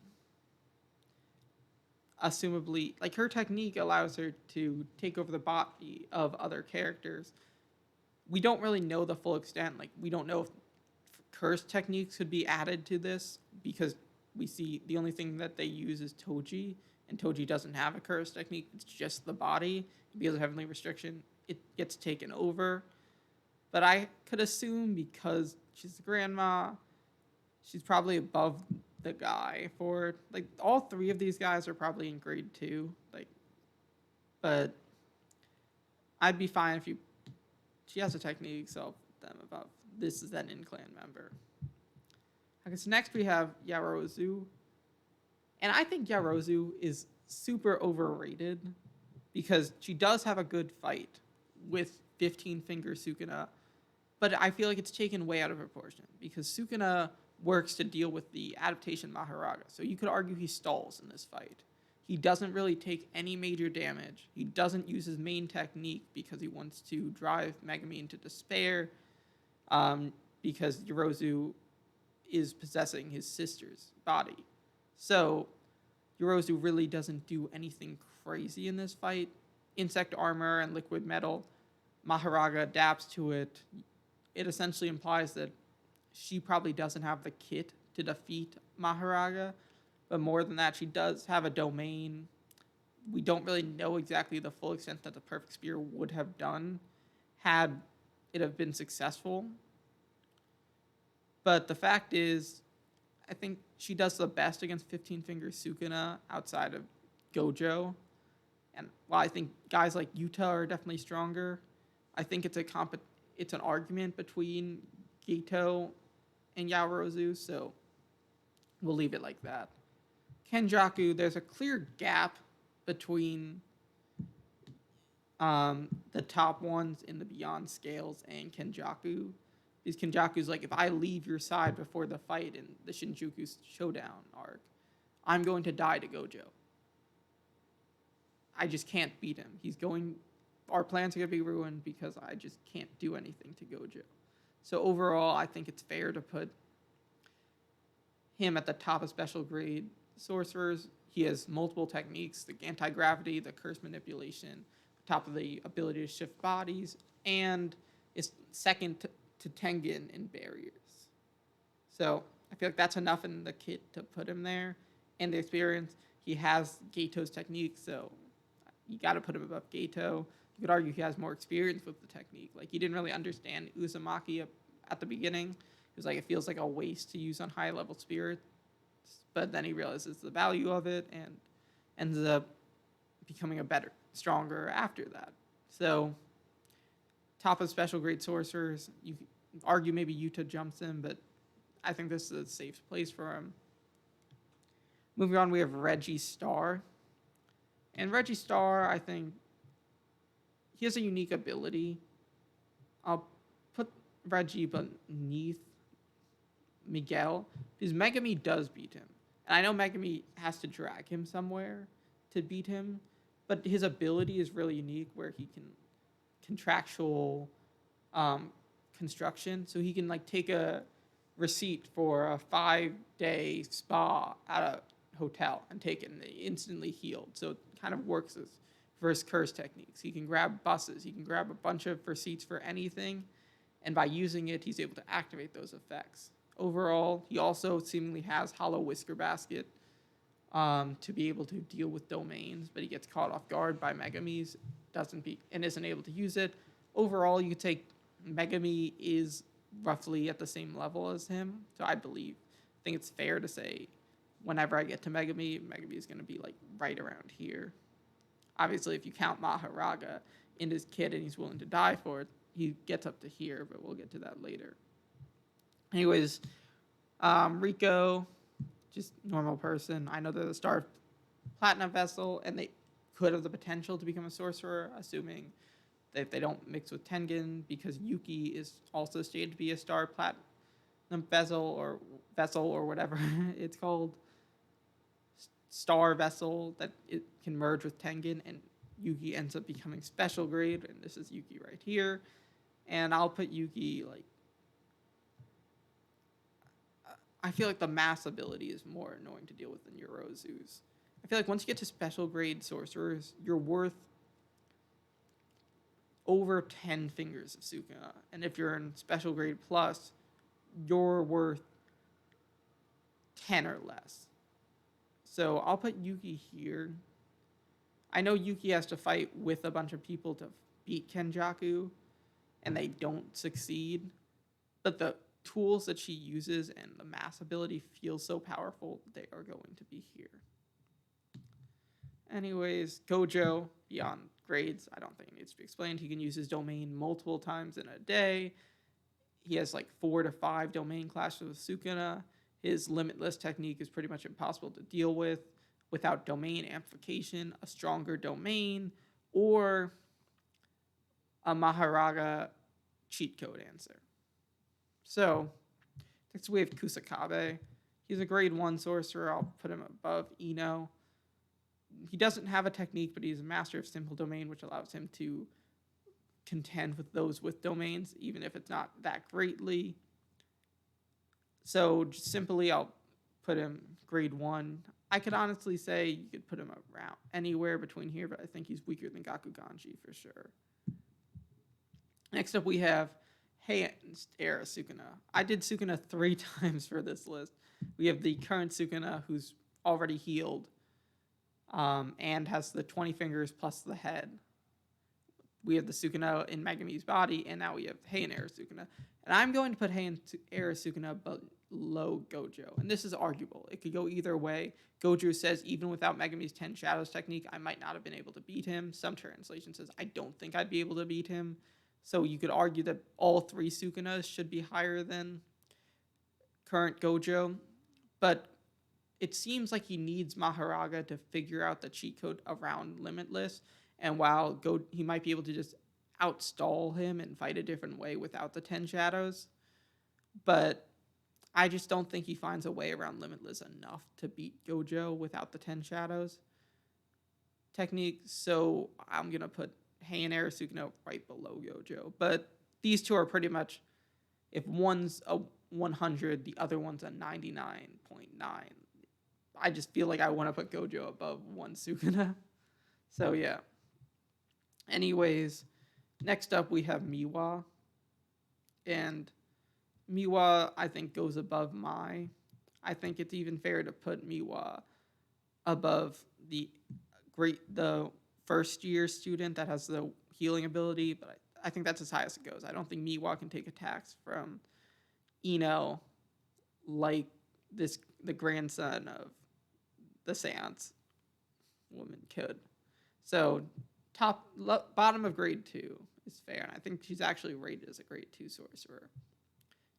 assumably, like her technique allows her to take over the body of other characters. We don't really know the full extent. Like, we don't know if curse techniques could be added to this because we see the only thing that they use is Toji, and Toji doesn't have a curse technique. It's just the body. Because of Heavenly Restriction, it gets taken over. But I could assume because she's the grandma, she's probably above the guy for like all 3 of these guys are probably in grade 2. Like, but I'd be fine if she has a technique, so I'll put them above. This is an in-clan member. Okay, so next we have Yarozu. And I think Yarozu is super overrated because she does have a good fight with 15-finger Sukuna, but I feel like it's taken way out of proportion because Sukuna works to deal with the adaptation Maharaga. So you could argue he stalls in this fight. He doesn't really take any major damage. He doesn't use his main technique because he wants to drive Megami into despair because Yorozu is possessing his sister's body. So Yorozu really doesn't do anything crazy in this fight. Insect armor and liquid metal, Maharaga adapts to it. It essentially implies that she probably doesn't have the kit to defeat Maharaga, but more than that, she does have a domain. We don't really know exactly the full extent that the Perfect Spear would have done had it have been successful. But the fact is, I think she does the best against 15-finger Sukuna outside of Gojo. And while I think guys like Yuta are definitely stronger, I think it's an argument between Geto and Yaoruzu, so we'll leave it like that. Kenjaku, there's a clear gap between the top ones in the Beyond Scales and Kenjaku. Because Kenjaku's like, if I leave your side before the fight in the Shinjuku Showdown arc, I'm going to die to Gojo. I just can't beat him. Our plans are going to be ruined because I just can't do anything to Gojo. So overall, I think it's fair to put him at the top of special grade sorcerers. He has multiple techniques, the anti-gravity, the curse manipulation, top of the ability to shift bodies, and is second to Tengen in barriers. So I feel like that's enough in the kit to put him there. And the experience, he has Geto's technique, so you got to put him above Geto. You could argue he has more experience with the technique. Like, he didn't really understand Uzumaki at the beginning. It was like, it feels like a waste to use on high-level spirits. But then he realizes the value of it and ends up becoming stronger after that. So, top of special grade sorcerers, you could argue maybe Yuta jumps him, but I think this is a safe place for him. Moving on, we have Reggie Star. And Reggie Star, I think, he has a unique ability. I'll put Reggie beneath Miguel because Megami does beat him. And I know Megami has to drag him somewhere to beat him, but his ability is really unique where he can contractual um, construction. So he can like take a receipt for a 5-day spa at a hotel and take it and they instantly healed. So it kind of works as versus curse techniques. He can grab buses, he can grab a bunch of receipts for anything, and by using it, he's able to activate those effects. Overall, he also seemingly has Hollow Whisker Basket to be able to deal with domains, but he gets caught off guard by Megami's, and isn't able to use it. Overall, you could take Megami is roughly at the same level as him, so I think it's fair to say whenever I get to Megami, Megami is going to be like right around here. Obviously, if you count Maharaga in his kit and he's willing to die for it, he gets up to here, but we'll get to that later. Anyways, Rico, just normal person. I know they're the Star Platinum vessel, and they could have the potential to become a sorcerer, assuming that they don't mix with Tengen, because Yuki is also stated to be a Star Platinum vessel or whatever it's called. Star vessel that it can merge with Tengen, and Yuki ends up becoming special grade, and this is Yuki right here. And I'll put Yuki like, I feel like the mass ability is more annoying to deal with than Yorozu's. I feel like once you get to special grade sorcerers, you're worth over 10 fingers of Sukuna, and if you're in special grade plus, you're worth 10 or less. So I'll put Yuki here. I know Yuki has to fight with a bunch of people to beat Kenjaku, and they don't succeed. But the tools that she uses and the mass ability feel so powerful, they are going to be here. Anyways, Gojo, beyond grades, I don't think it needs to be explained. He can use his domain multiple times in a day. He has like 4 to 5 domain clashes with Sukuna. His limitless technique is pretty much impossible to deal with without domain amplification, a stronger domain, or a Maharaga cheat code answer. So, next we have Kusakabe. He's a grade 1 sorcerer. I'll put him above Ino. He doesn't have a technique, but he's a master of simple domain, which allows him to contend with those with domains, even if it's not that greatly. So just simply, I'll put him grade 1. I could honestly say you could put him around anywhere between here, but I think he's weaker than Gakuganji for sure. Next up, we have Heian's era Sukuna. I did Sukuna 3 times for this list. We have the current Sukuna, who's already healed, and has the 20 fingers plus the head. We have the Sukuna in Megami's body, and now we have Heian era Sukuna. And I'm going to put Heian era Sukuna below Gojo. And this is arguable. It could go either way. Gojo says, even without Megami's 10 Shadows technique, I might not have been able to beat him. Some translation says, I don't think I'd be able to beat him. So you could argue that all 3 Sukunas should be higher than current Gojo. But it seems like he needs Maharaga to figure out the cheat code around Limitless. And while he might be able to just outstall him and fight a different way without the 10 Shadows. But I just don't think he finds a way around Limitless enough to beat Gojo without the 10 Shadows technique. So I'm going to put Heian era Sukuna right below Gojo. But these two are pretty much, if one's a 100, the other one's a 99.9. I just feel like I want to put Gojo above one Sukuna. So yeah. Anyways, next up we have Miwa. And Miwa, I think, goes above Mai. I think it's even fair to put Miwa above the first year student that has the healing ability, but I think that's as high as it goes. I don't think Miwa can take attacks from Ino like the grandson of the Seance woman could. So bottom of grade 2 is fair, and I think she's actually rated as a grade 2 sorcerer.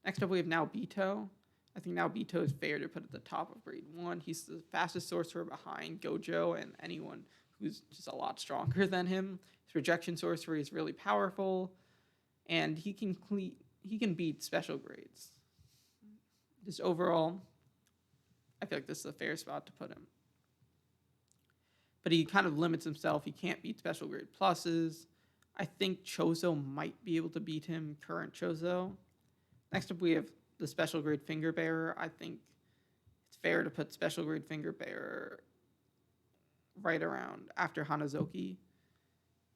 Next up, we have Naobito. I think now Bito is fair to put at the top of grade 1. He's the fastest sorcerer behind Gojo and anyone who's just a lot stronger than him. His rejection sorcery is really powerful, and he can beat special grades. Just overall, I feel like this is a fair spot to put him. But he kind of limits himself. He can't beat special grade pluses. I think Chozo might be able to beat him, current Chozo. Next up, we have the special grade finger bearer. I think it's fair to put special grade finger bearer right around after Hanazoki,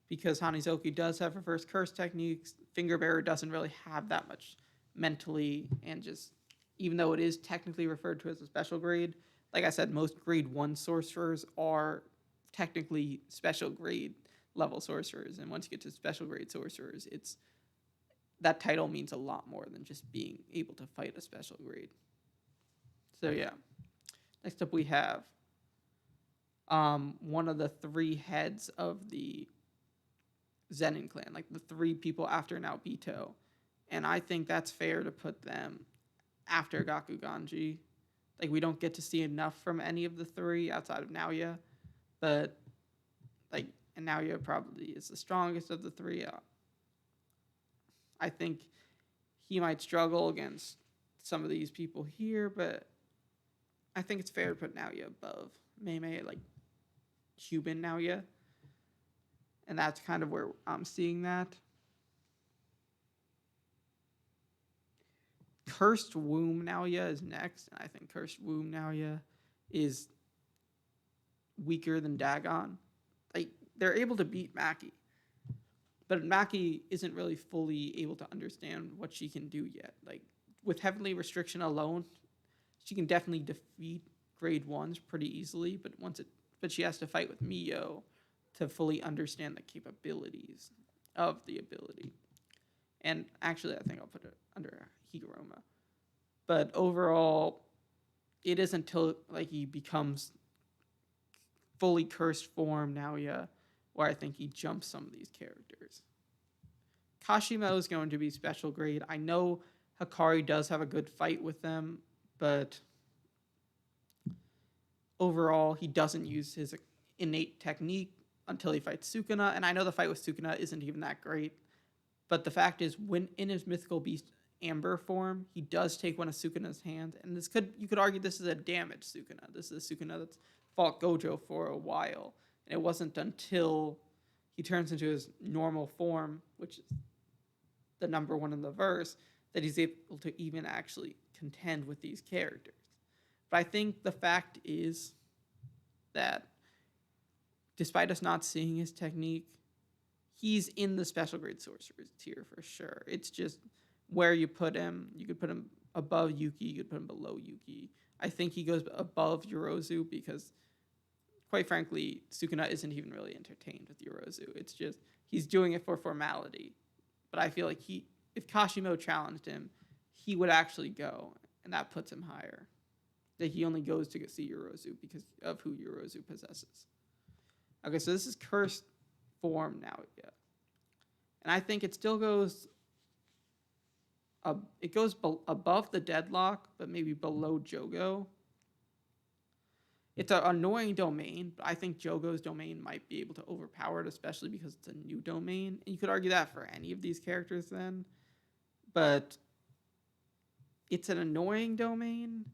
because Hanazoki does have reverse curse techniques. Finger bearer doesn't really have that much mentally, and just even though it is technically referred to as a special grade, like I said, most grade 1 sorcerers are technically special grade level sorcerers, and once you get to special grade sorcerers, it's that title means a lot more than just being able to fight a special grade. So yeah, next up we have one of the 3 heads of the Zenin clan, like the 3 people after Naobito, and I think that's fair to put them after Gakuganji. Like, we don't get to see enough from any of the 3 outside of Naoya, but like, and Naoya probably is the strongest of the 3. I think he might struggle against some of these people here, but I think it's fair to put Naoya above Mei, like Cuban Naoya, and that's kind of where I'm seeing that. Cursed Womb Naoya is next, and I think Cursed Womb Naoya is weaker than Dagon. Like, they're able to beat Maki, but Maki isn't really fully able to understand what she can do yet. Like, with Heavenly Restriction alone, she can definitely defeat grade 1s pretty easily, but she has to fight with Mio to fully understand the capabilities of the ability. And actually, I think I'll put it under Higuruma. But overall, it isn't until like he becomes fully cursed form Naoya where I think he jumps some of these characters. Kashimo is going to be special grade. I know Hikari does have a good fight with them, but overall, he doesn't use his innate technique until he fights Sukuna, and I know the fight with Sukuna isn't even that great, but the fact is, when in his mythical beast Amber form, he does take one of Sukuna's hands, and you could argue this is a damaged Sukuna. This is a Sukuna that's fought Gojo for a while, and it wasn't until he turns into his normal form, which is the number 1 in the verse, that he's able to even actually contend with these characters. But I think the fact is that despite us not seeing his technique, he's in the special grade sorcerers tier for sure. It's just where you put him. You could put him above Yuki, you could put him below Yuki. I think he goes above Yorozu because, quite frankly, Sukuna isn't even really entertained with Yorozu. It's just, he's doing it for formality. But I feel like if Kashimo challenged him, he would actually go, and that puts him higher. That he only goes to see Yorozu because of who Yorozu possesses. Okay, so this is cursed form now, yeah. And I think it still goes above the deadlock, but maybe below Jogo. It's an annoying domain, but I think Jogo's domain might be able to overpower it, especially because it's a new domain. And you could argue that for any of these characters then. But it's an annoying domain.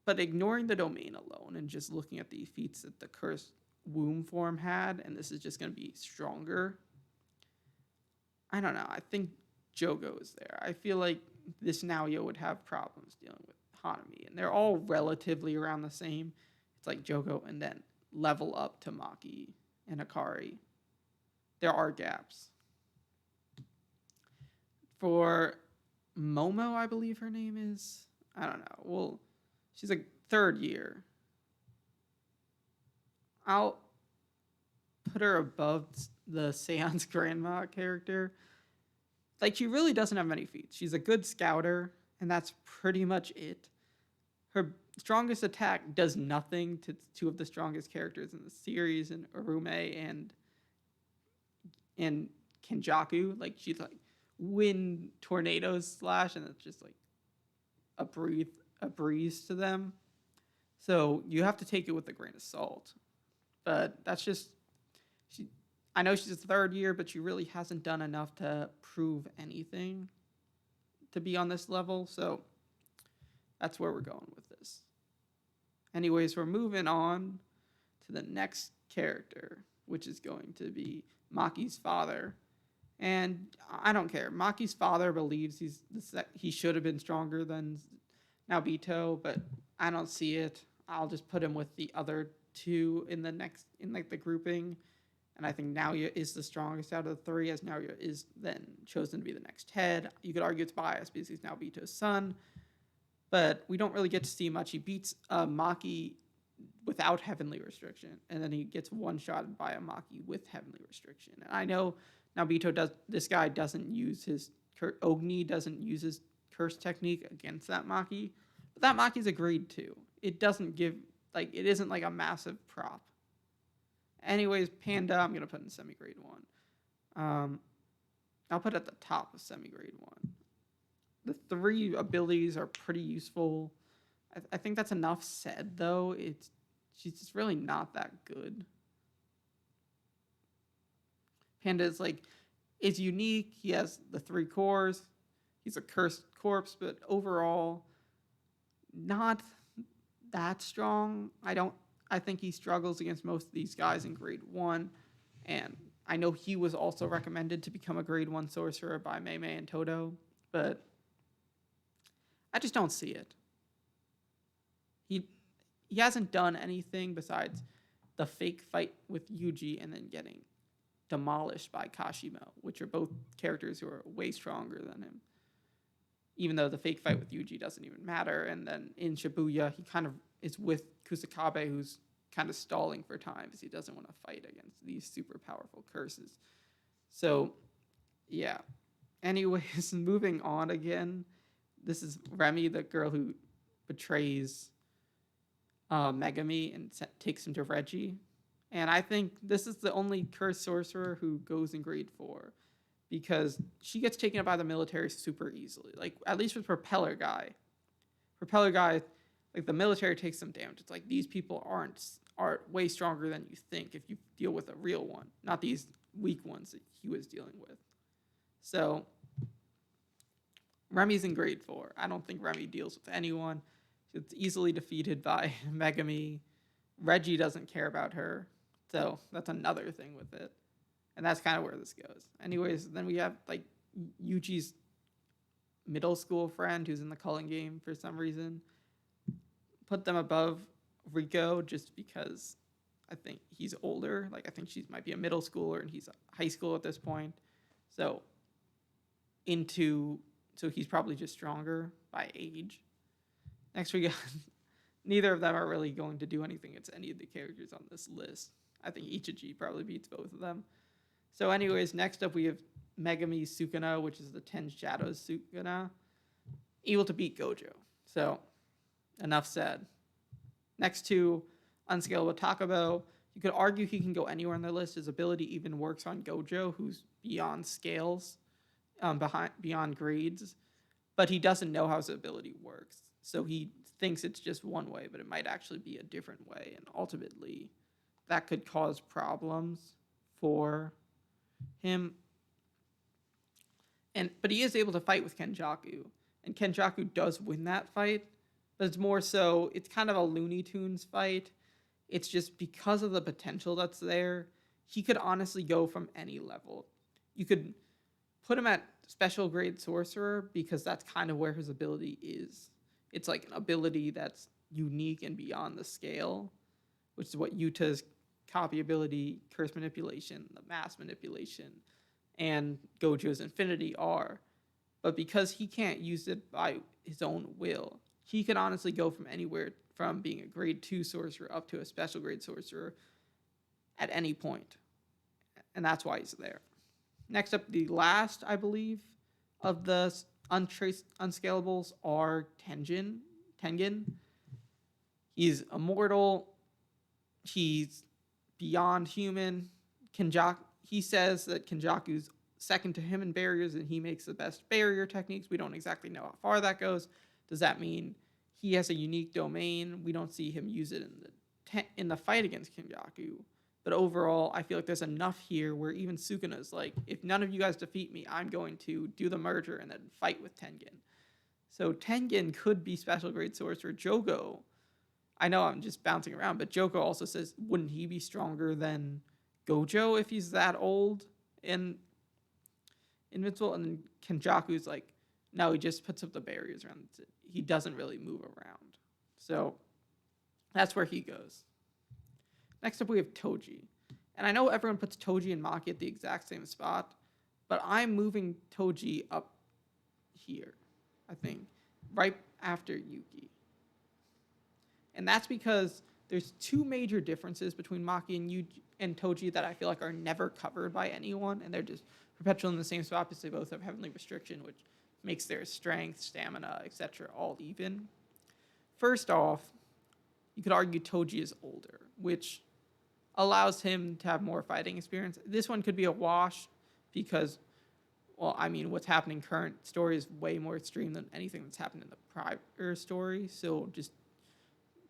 But ignoring the domain alone and just looking at the feats that the Cursed Womb form had, and this is just going to be stronger, I don't know. I think Jogo is there. I feel like this Naoya would have problems dealing with Hanami, and they're all relatively around the same. It's like Jogo and then level up to Maki and Hikari. There are gaps. For Momo, I believe her name is. I don't know. Well, she's a 3rd year. I'll put her above the Seance Grandma character. Like, she really doesn't have many feats. She's a good scouter, and that's pretty much it. Her strongest attack does nothing to 2 of the strongest characters in the series, in Urume and Kenjaku. Like, she's like, wind tornadoes slash, and it's just like, a breeze to them. So you have to take it with a grain of salt. But that's just she. I know she's third year, but she really hasn't done enough to prove anything to be on this level. So that's where we're going with this. Anyways, we're moving on to the next character, which is going to be Maki's father. And I don't care. Maki's father believes he should have been stronger than Naobito, but I don't see it. I'll just put him with the other two in the grouping. And I think Naoya is the strongest out of the three, as Naoya is then chosen to be the next head. You could argue it's biased because he's Naobito's son, but we don't really get to see much. He beats Maki without Heavenly Restriction, and then he gets one-shotted by a Maki with Heavenly Restriction. And I know this guy doesn't use his, Ogni doesn't use his curse technique against that Maki, but that Maki's a grade 2. It doesn't give, it isn't like a massive prop. Anyways, Panda, I'm going to put in semi-grade 1. I'll put at the top of semi-grade 1. The 3 abilities are pretty useful. I think that's enough said, though. She's just really not that good. Panda is unique. He has the 3 cores. He's a cursed corpse, but overall, not that strong. I think he struggles against most of these guys in grade 1, and I know he was also recommended to become a grade 1 sorcerer by Mei and Toto, but I just don't see it. He hasn't done anything besides the fake fight with Yuji and then getting demolished by Kashimo, which are both characters who are way stronger than him. Even though the fake fight with Yuji doesn't even matter. And then in Shibuya, he kind of is with Kusakabe, who's kind of stalling for time because he doesn't want to fight against these super powerful curses. So, yeah. Anyways, moving on again. This is Remy, the girl who betrays Megami and takes him to Reggie. And I think this is the only cursed sorcerer who goes in grade 4 because she gets taken up by the military super easily. At least with Propeller Guy. Propeller Guy, the military takes some damage. It's these people are way stronger than you think if you deal with a real one, not these weak ones that he was dealing with. So Remy's in grade 4. I don't think Remy deals with anyone. It's easily defeated by Megami. Reggie doesn't care about her. So that's another thing with it. And that's kind of where this goes. Anyways, then we have Yuji's middle school friend who's in the culling game for some reason. Put them above Rico just because I think he's older. I think she might be a middle schooler and he's high school at this point. So he's probably just stronger by age. Next we got neither of them are really going to do anything against any of the characters on this list. I think Ichiji probably beats both of them. So anyways, next up we have Megami Sukuna, which is the 10 Shadows Sukuna, able to beat Gojo. So enough said. Next to Unscalable Takabo, you could argue he can go anywhere on the list. His ability even works on Gojo, who's beyond scales, beyond grades, but he doesn't know how his ability works. So he thinks it's just one way, but it might actually be a different way, and ultimately that could cause problems for him. But he is able to fight with Kenjaku, and Kenjaku does win that fight, but it's more so, it's kind of a Looney Tunes fight. It's just because of the potential that's there, he could honestly go from any level. You could put him at special grade sorcerer because that's kind of where his ability is. It's an ability that's unique and beyond the scale, which is what Yuta's copy ability, curse manipulation, the mass manipulation, and Gojo's infinity are. But because he can't use it by his own will, he could honestly go from anywhere from being a grade 2 sorcerer up to a special grade sorcerer at any point. And that's why he's there. Next up, the last, I believe, of the unscalables are Tengen. He's immortal. He's beyond human. He says that Kenjaku's second to him in barriers, and he makes the best barrier techniques. We don't exactly know how far that goes. Does that mean he has a unique domain? We don't see him use it in the fight against Kenjaku. But overall, I feel like there's enough here where even Sukuna's like, if none of you guys defeat me, I'm going to do the merger and then fight with Tengen. So Tengen could be special grade sorcerer. Jogo, I know I'm just bouncing around, but Jogo also says, wouldn't he be stronger than Gojo if he's that old and invincible? And then Kenjaku's like, no, he just puts up the barriers around it. He doesn't really move around. So that's where he goes. Next up, we have Toji. And I know everyone puts Toji and Maki at the exact same spot, but I'm moving Toji up here, I think, right after Yuki. And that's because there's two major differences between Maki and Toji that I feel like are never covered by anyone, and they're just perpetually in the same spot because they both have heavenly restriction, which makes their strength, stamina, etc. all even. First off, you could argue Toji is older, which allows him to have more fighting experience. This one could be a wash because, well, I mean, what's happening current story is way more extreme than anything that's happened in the prior story. So just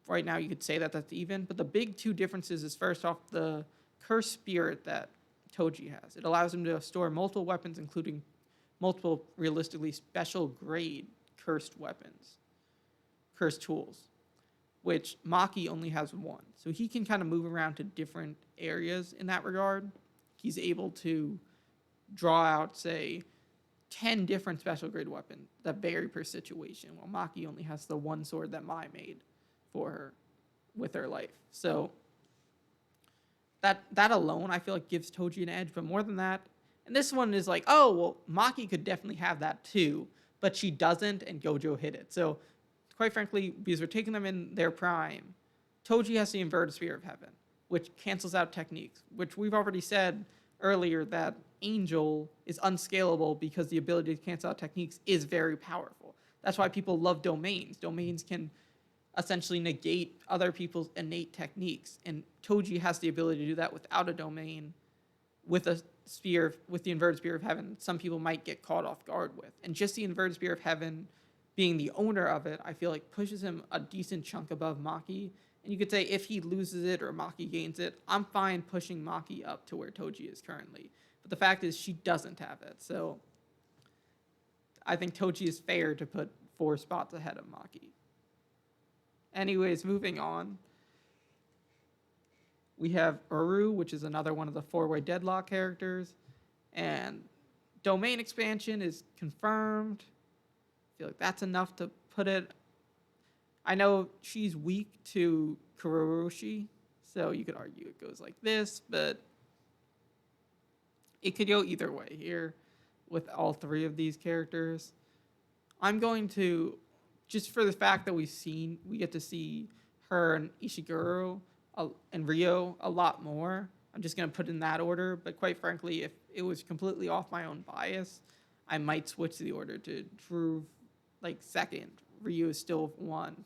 right now you could say that that's even. But the big two differences is first off the cursed spirit that Toji has. It allows him to store multiple weapons, including multiple realistically special grade cursed weapons, cursed tools, which Maki only has one. So he can kind of move around to different areas in that regard. He's able to draw out, say, 10 different special grade weapons that vary per situation, while Maki only has the one sword that Mai made for her with her life. So that alone, I feel like, gives Toji an edge. But more than that, and this one is like, oh, well, Maki could definitely have that too, but she doesn't, and Gojo hit it. So quite frankly, because we're taking them in their prime, Toji has the inverted sphere of heaven, which cancels out techniques, which we've already said earlier that Angel is unscalable because the ability to cancel out techniques is very powerful. That's why people love domains. Domains can essentially negate other people's innate techniques, and Toji has the ability to do that without a domain, with a sphere, with the inverted sphere of heaven. Some people might get caught off guard with, and just the inverted sphere of heaven being the owner of it, I feel like pushes him a decent chunk above Maki. And you could say if he loses it or Maki gains it, I'm fine pushing Maki up to where Toji is currently. But the fact is she doesn't have it. So I think Toji is fair to put 4 spots ahead of Maki. Anyways, moving on. We have Uru, which is another one of the 4-way deadlock characters. And domain expansion is confirmed. I feel like that's enough to put it. I know she's weak to Kuroshi, so you could argue it goes like this, but it could go either way here with all 3 of these characters. I'm going to, just for the fact that we get to see her and Ishiguro and Ryo a lot more, I'm just going to put in that order. But quite frankly, if it was completely off my own bias, I might switch the order to Drew like second. Ryu is still 1, and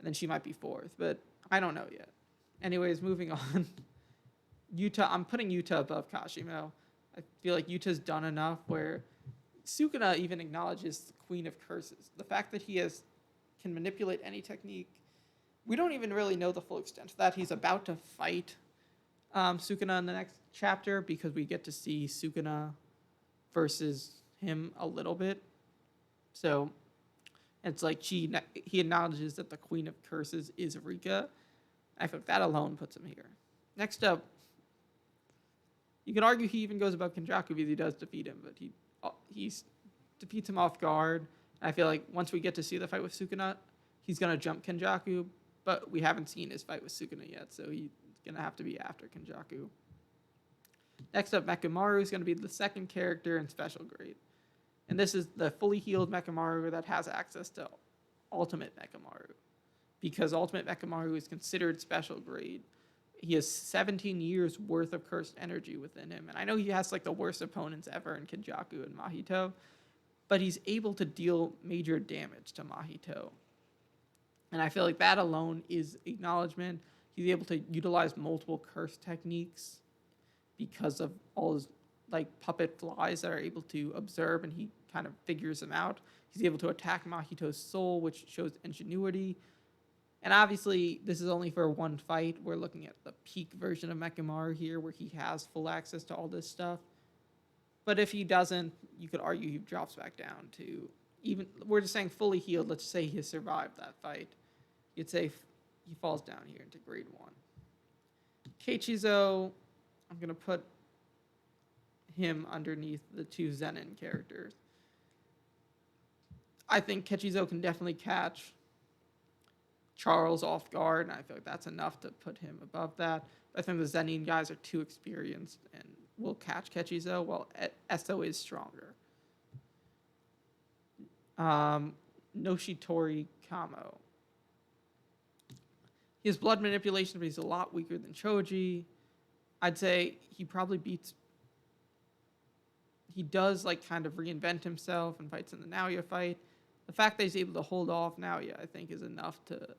then she might be 4th, but I don't know yet. Anyways, moving on. Yuta, I'm putting Yuta above Kashimo. I feel like Yuta's done enough where Sukuna even acknowledges the Queen of Curses. The fact that he can manipulate any technique. We don't even really know the full extent of that. He's about to fight Sukuna in the next chapter because we get to see Sukuna versus him a little bit. So it's like he acknowledges that the Queen of Curses is Rika. I feel like that alone puts him here. Next up, you could argue he even goes above Kenjaku because he does defeat him, but he defeats him off guard. I feel like once we get to see the fight with Sukuna, he's going to jump Kenjaku, but we haven't seen his fight with Sukuna yet, so he's going to have to be after Kenjaku. Next up, Mekamaru is going to be the second character in special grade. And this is the fully healed Mekamaru that has access to Ultimate Mekamaru. Because Ultimate Mekamaru is considered special grade. He has 17 years worth of cursed energy within him. And I know he has like the worst opponents ever in Kenjaku and Mahito, but he's able to deal major damage to Mahito. And I feel like that alone is acknowledgement. He's able to utilize multiple curse techniques because of all his like puppet flies that are able to observe, and he kind of figures him out. He's able to attack Mahito's soul, which shows ingenuity. And obviously, this is only for one fight. We're looking at the peak version of Mechamaru here, where he has full access to all this stuff. But if he doesn't, you could argue he drops back down to even, we're just saying fully healed. Let's say he has survived that fight. You'd say he falls down here into grade 1. Keichizo, I'm going to put him underneath the 2 Zenin characters. I think Keichizo can definitely catch Charles off guard, and I feel like that's enough to put him above that. But I think the Zenin guys are too experienced and will catch Keichizo, while Esso is stronger. Noshitori Kamo. He has blood manipulation, but he's a lot weaker than Choji. I'd say he probably beats... He does like kind of reinvent himself and fights in the Naoya fight. The fact that he's able to hold off Naoya, I think, is enough to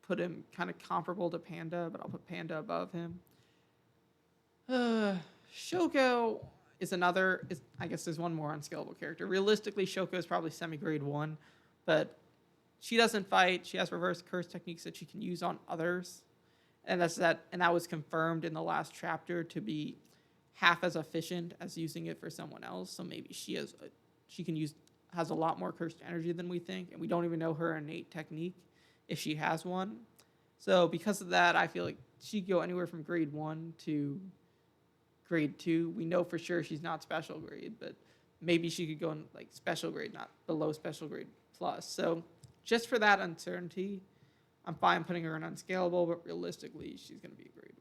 put him kind of comparable to Panda, but I'll put Panda above him. Shoko is another... I guess there's one more unscalable character. Realistically, Shoko is probably semi-grade 1, but she doesn't fight. She has reverse curse techniques that she can use on others. And that was confirmed in the last chapter to be half as efficient as using it for someone else. So maybe has a lot more cursed energy than we think, and we don't even know her innate technique if she has one. So because of that, I feel like she could go anywhere from grade 1 to grade 2. We know for sure she's not special grade, but maybe she could go in like special grade, not below special grade plus. So just for that uncertainty, I'm fine putting her in unscalable, but realistically, she's going to be grade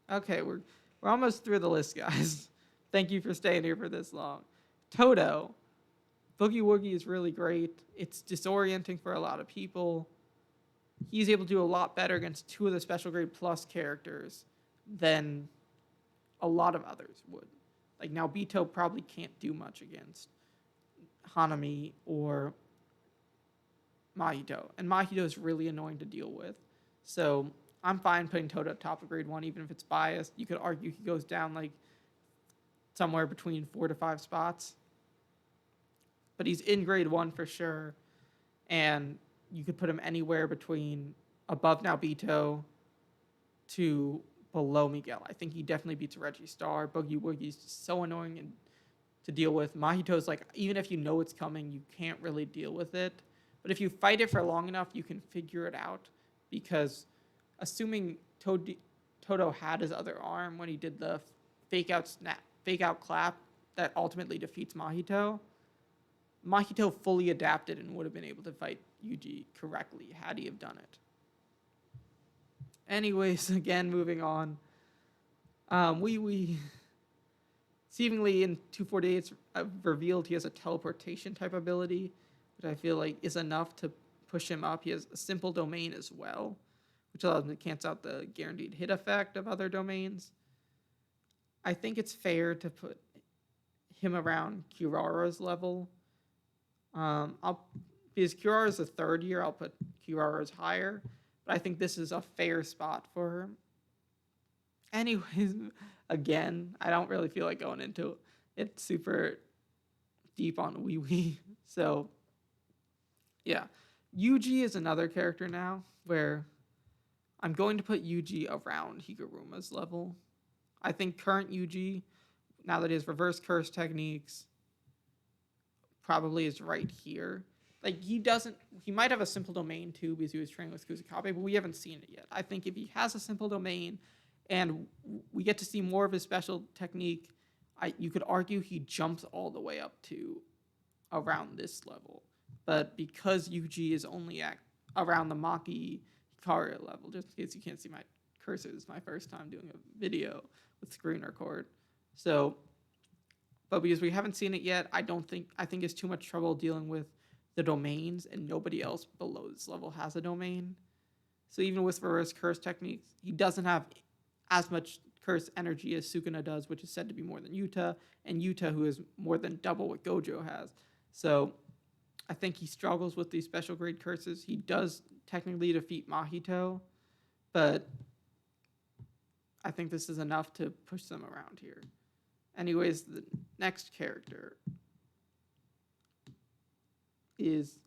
1. Okay, we're almost through the list, guys. Thank you for staying here for this long. Toto. Boogie Woogie is really great. It's disorienting for a lot of people. He's able to do a lot better against 2 of the special grade plus characters than a lot of others would. Like Naobito probably can't do much against Hanami or Mahito. And Mahito is really annoying to deal with. So I'm fine putting Toto at top of grade 1, even if it's biased. You could argue he goes down like somewhere between 4 to 5 spots. But he's in grade 1 for sure. And you could put him anywhere between above Naobito to below Miguel. I think he definitely beats Reggie Star. Boogie Woogie's so annoying to deal with. Mahito's like, even if you know it's coming, you can't really deal with it. But if you fight it for long enough, you can figure it out. Because assuming Toto had his other arm when he did the fake out clap that ultimately defeats Mahito, Mahito fully adapted and would have been able to fight Yuji correctly had he have done it. Anyways, again, moving on. We seemingly in 248 revealed he has a teleportation type ability, which I feel like is enough to push him up. He has a simple domain as well, which allows him to cancel out the guaranteed hit effect of other domains. I think it's fair to put him around Kirara's level. Because Kirara's the 3rd year, I'll put Kirara's higher. But I think this is a fair spot for her. Anyways, again, I don't really feel like going into it super deep on Wee Wee. So, yeah. Yuji is another character now where I'm going to put Yuji around Higuruma's level. I think current Yuji, now that he has reverse curse techniques, probably is right here. Like, he might have a simple domain too because he was training with Kusakabe, but we haven't seen it yet. I think if he has a simple domain and we get to see more of his special technique, you could argue he jumps all the way up to around this level. But because Yuji is only at around the Maki Hikaru level, just in case you can't see my cursor, this is my first time doing a video with screen record. So, but because we haven't seen it yet, I think it's too much trouble dealing with the domains, and nobody else below this level has a domain. So even with reverse curse techniques, he doesn't have as much curse energy as Sukuna does, which is said to be more than Yuta, and Yuta, who is more than double what Gojo has. So I think he struggles with these special grade curses. He does technically defeat Mahito, but I think this is enough to push them around here. Anyways, the next character is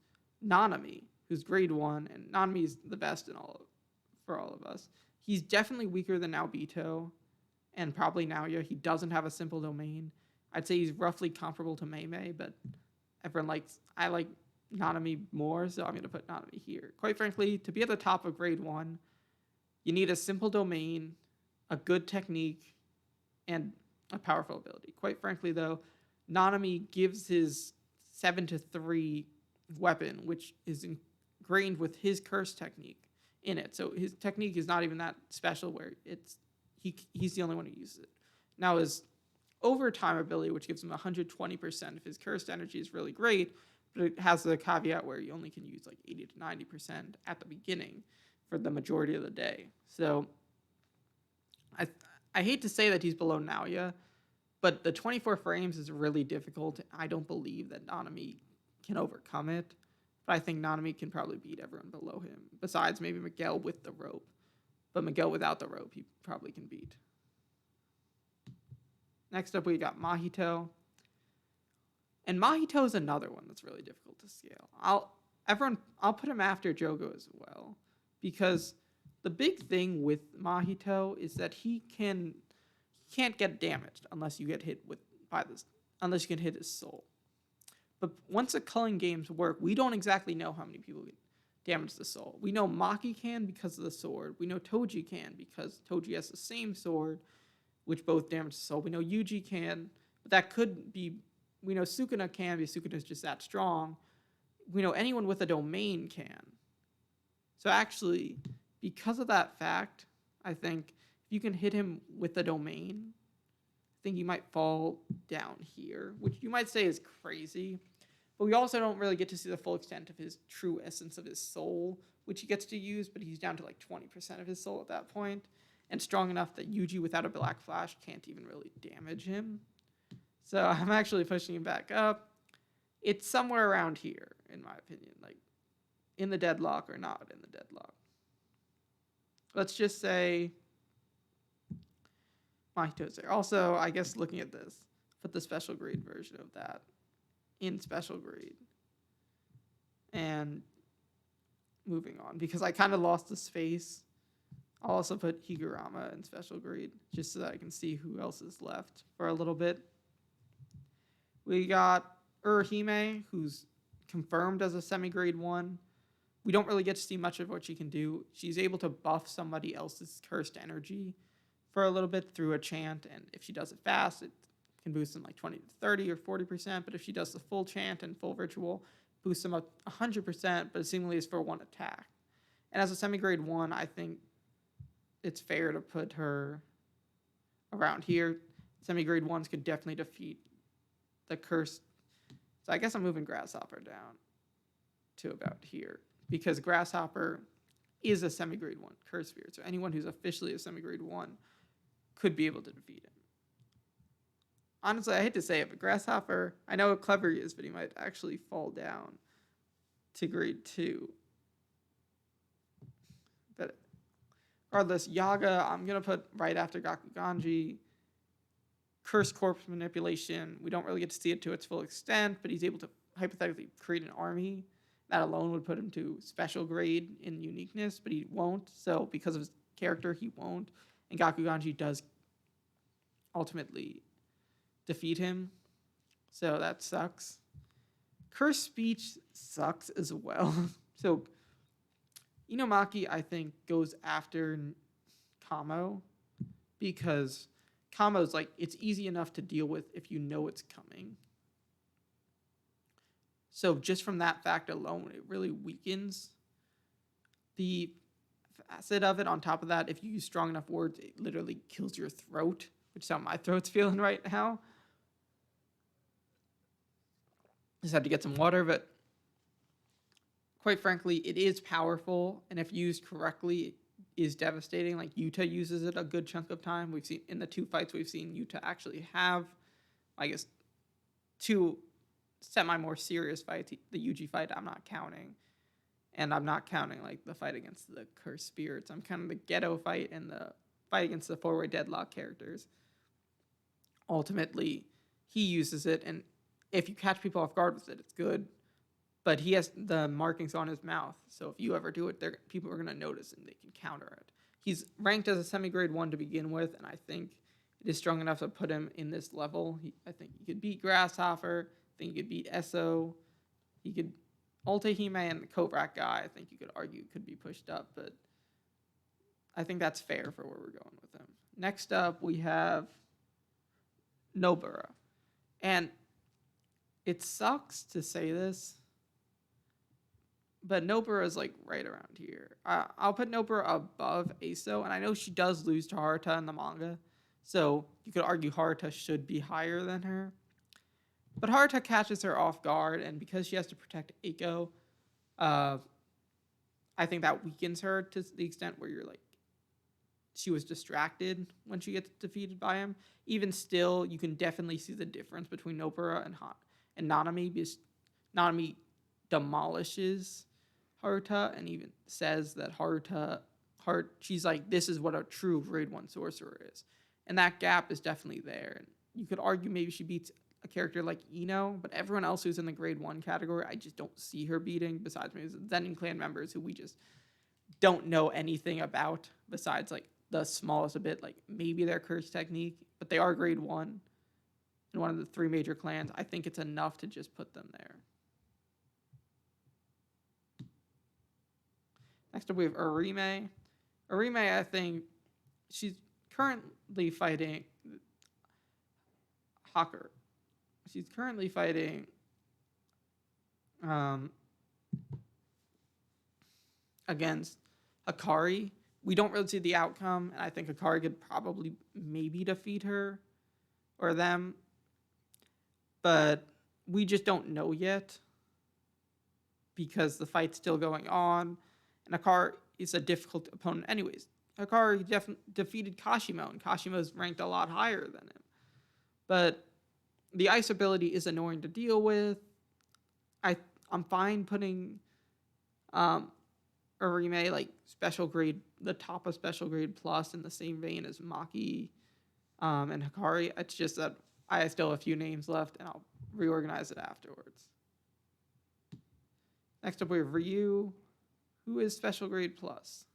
Nanami, who's grade 1, and Nanami is the best for all of us. He's definitely weaker than Naobito and probably Naoya. He doesn't have a simple domain. I'd say he's roughly comparable to Mei, but I like Nanami more, so I'm going to put Nanami here. Quite frankly, to be at the top of grade 1, you need a simple domain, a good technique, and a powerful ability. Quite frankly, though, Nanami gives his 7-3 weapon, which is ingrained with his curse technique in it. So his technique is not even that special where he's the only one who uses it. Now his overtime ability, which gives him 120% of his cursed energy, is really great, but it has the caveat where you only can use like 80 to 90% at the beginning for the majority of the day. So I hate to say that he's below Naoya, but the 24 frames is really difficult. I don't believe that Nanami can overcome it, but I think Nanami can probably beat everyone below him, besides maybe Miguel with the rope. But Miguel without the rope, he probably can beat. Next up, we got Mahito. And Mahito is another one that's really difficult to scale. I'll put him after Jogo as well, because the big thing with Mahito is that he can't get damaged unless you get hit unless you can hit his soul. But once the culling games work, we don't exactly know how many people can damage the soul. We know Maki can because of the sword. We know Toji can because Toji has the same sword, which both damage the soul. We know Yuji can, but that could be. We know Sukuna can because Sukuna is just that strong. We know anyone with a domain can. So actually, because of that fact, I think if you can hit him with a domain, I think you might fall down here, which you might say is crazy. But we also don't really get to see the full extent of his true essence of his soul, which he gets to use, but he's down to like 20% of his soul at that point, and strong enough that Yuji without a Black Flash can't even really damage him. So I'm actually pushing him back up. It's somewhere around here, in my opinion, like in the deadlock or not in the deadlock. Let's just say Mahito's there. Also, I guess looking at this, put the special grade version of that in special grade. And moving on, because I kind of lost the space. I'll also put Higurama in special grade, just so that I can see who else is left for a little bit. We got Urahime, who's confirmed as a semi-grade 1. We don't really get to see much of what she can do. She's able to buff somebody else's cursed energy for a little bit through a chant, and if she does it fast, it can boost them like 20 to 30 or 40%, but if she does the full chant and full ritual, boosts them up 100%, but it seemingly is for one attack. And as a semi-grade 1, I think it's fair to put her around here. Semi-grade 1s could definitely defeat the curse. So I guess I'm moving Grasshopper down to about here, because Grasshopper is a semi-grade 1 curse spirit. So anyone who's officially a semi-grade 1 could be able to defeat him. Honestly, I hate to say it, but Grasshopper, I know how clever he is, but he might actually fall down to grade 2. But regardless, Yaga, I'm going to put right after Gakuganji. Curse corpse manipulation, we don't really get to see it to its full extent, but he's able to hypothetically create an army. That alone would put him to special grade in uniqueness, but he won't. So because of his character, he won't. And Gakuganji does ultimately defeat him. So that sucks. Curse speech sucks as well. So Inomaki, I think, goes after Kamo because Kamo's like, it's easy enough to deal with if you know it's coming. So just from that fact alone, it really weakens the facet of it. On top of that, if you use strong enough words, it literally kills your throat, which is how my throat's feeling right now. Just had to get some water, but quite frankly, it is powerful, and if used correctly, it is devastating. Like Yuta uses it a good chunk of time. We've seen in the 2 fights we've seen Yuta actually have, I guess, 2 semi more serious fights. The Yuji fight I'm not counting, and I'm not counting like the fight against the cursed spirits. I'm counting the Ghetto fight and the fight against the 4-way deadlock characters. ultimately he uses it, and if you catch people off guard with it, it's good. But he has the markings on his mouth, so if you ever do it, people are going to notice and they can counter it. He's ranked as a semi-grade 1 to begin with, and I think it is strong enough to put him in this level. I think he could beat Grasshopper. I think he could beat Esso. He could Ultahime and the Kovrak guy. I think you could argue could be pushed up, but I think that's fair for where we're going with him. Next up, we have Nobara. And it sucks to say this, but Nobara is like right around here. I'll put Nobara above Aso, and I know she does lose to Haruta in the manga, so you could argue Haruta should be higher than her. But Haruta catches her off guard, and because she has to protect Eiko, I think that weakens her to the extent where you're like, she was distracted when she gets defeated by him. Even still, you can definitely see the difference between Nobara and Nanami, because Nanami demolishes Haruta and even says that she's like, this is what a true grade 1 sorcerer is. And that gap is definitely there. And you could argue maybe she beats a character like Ino, but everyone else who's in the grade 1 category, I just don't see her beating, besides maybe Zenin clan members who we just don't know anything about, besides like the smallest a bit, like maybe their curse technique, but they are grade 1 in one of the 3 major clans. I think it's enough to just put them there. Next up, we have Urime. Urime, I think she's currently fighting Hakur. She's currently fighting against Hikari. We don't really see the outcome, and I think Hikari could probably maybe defeat her or them, but we just don't know yet because the fight's still going on, and Hikari is a difficult opponent anyways. Hikari defeated Kashimo, and Kashimo's ranked a lot higher than him. But the ice ability is annoying to deal with. I'm fine putting Urime like special grade, the top of special grade plus, in the same vein as Maki and Hikari. It's just that I still have a few names left, and I'll reorganize it afterwards. Next up, we have Ryu, who is special grade plus,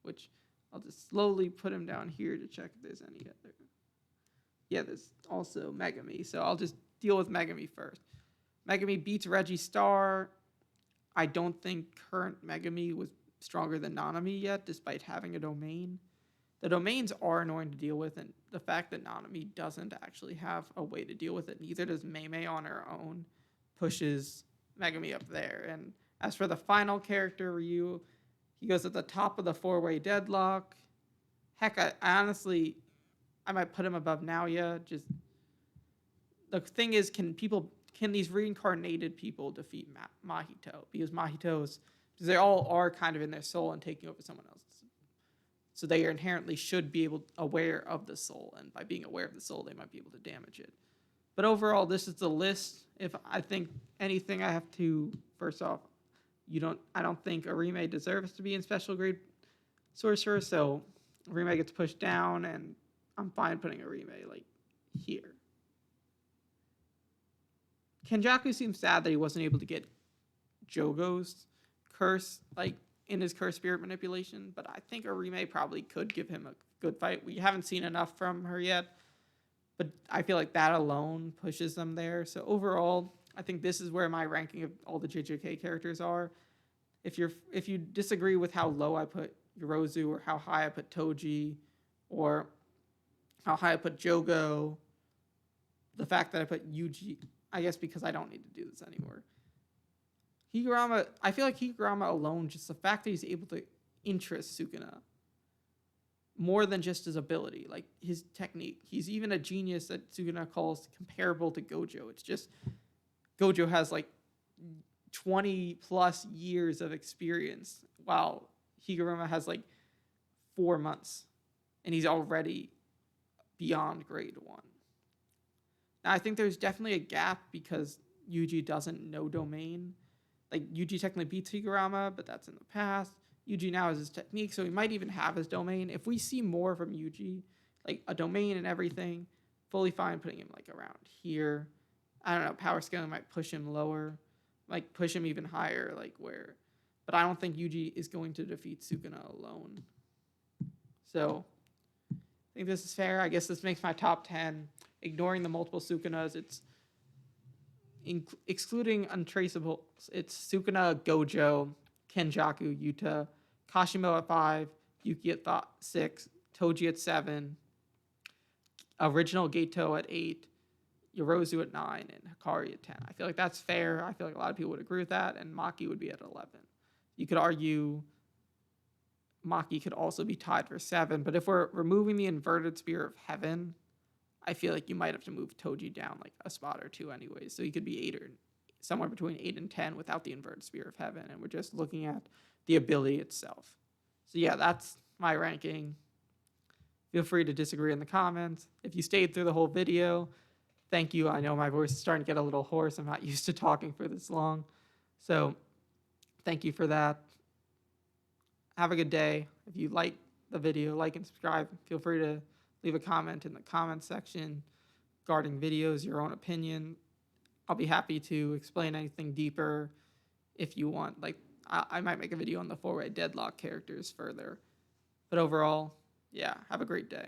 which I'll just slowly put him down here to check if there's any other. Yeah, there's also Megami, so I'll just deal with Megami first. Megami beats Reggie Star. I don't think current Megami was stronger than Nanami yet, despite having a domain. The domains are annoying to deal with, and the fact that Nanami doesn't actually have a way to deal with it, neither does Meimei on her own, pushes Megami up there. And as for the final character, Ryu, he goes at the top of the 4-way deadlock. Heck, I honestly, I might put him above Naoya. Just the thing is, can these reincarnated people defeat Mahito? Because they all are kind of in their soul and taking over someone else's. So they inherently should be aware of the soul, and by being aware of the soul, they might be able to damage it. But overall, this is the list. If I think anything, I have to, first off, I don't think Urime deserves to be in special grade sorcerer, so Urime gets pushed down, and I'm fine putting Urime like here. Kenjaku seems sad that he wasn't able to get Jogo's curse, like in his curse spirit manipulation, but I think Urime probably could give him a good fight. We haven't seen enough from her yet, but I feel like that alone pushes them there. So overall, I think this is where my ranking of all the JJK characters are. If you disagree with how low I put Yorozu, or how high I put Toji, or how high I put Jogo, the fact that I put Yuji, I guess because I don't need to do this anymore. Higurama, I feel like Higurama alone, just the fact that he's able to interest Sukuna more than just his ability, like his technique. He's even a genius that Sukuna calls comparable to Gojo. It's just Gojo has like 20 plus years of experience, while Higurama has like 4 months, and he's already beyond grade 1. Now, I think there's definitely a gap because Yuji doesn't know domain. Like, Yuji technically beats Higurama, but that's in the past. Yuji now has his technique, so he might even have his domain. If we see more from Yuji, like a domain and everything, fully fine putting him like around here. I don't know. Power scaling might push him lower, like push him even higher, like where. But I don't think Yuji is going to defeat Sukuna alone. So I think this is fair. I guess this makes my top 10. Ignoring the multiple Sukunas, it's excluding untraceable. It's Sukuna, Gojo, Kenjaku, Yuta, Kashimo at 5, Yuki at 6, Toji at 7, original Geto at 8, Yorozu at 9, and Hikari at 10. I feel like that's fair. I feel like a lot of people would agree with that, and Maki would be at 11. You could argue Maki could also be tied for 7, but if we're removing the inverted Spear of Heaven, I feel like you might have to move Toji down like a spot or two anyways. So he could be 8 or somewhere between 8 and 10 without the inverted Spear of Heaven, and we're just looking at the ability itself. So yeah, that's my ranking. Feel free to disagree in the comments. If you stayed through the whole video, thank you. I know my voice is starting to get a little hoarse. I'm not used to talking for this long. So thank you for that. Have a good day. If you like the video, like and subscribe. Feel free to leave a comment in the comment section regarding videos, your own opinion. I'll be happy to explain anything deeper if you want. Like, I might make a video on the 4-way deadlock characters further. But overall, yeah, have a great day.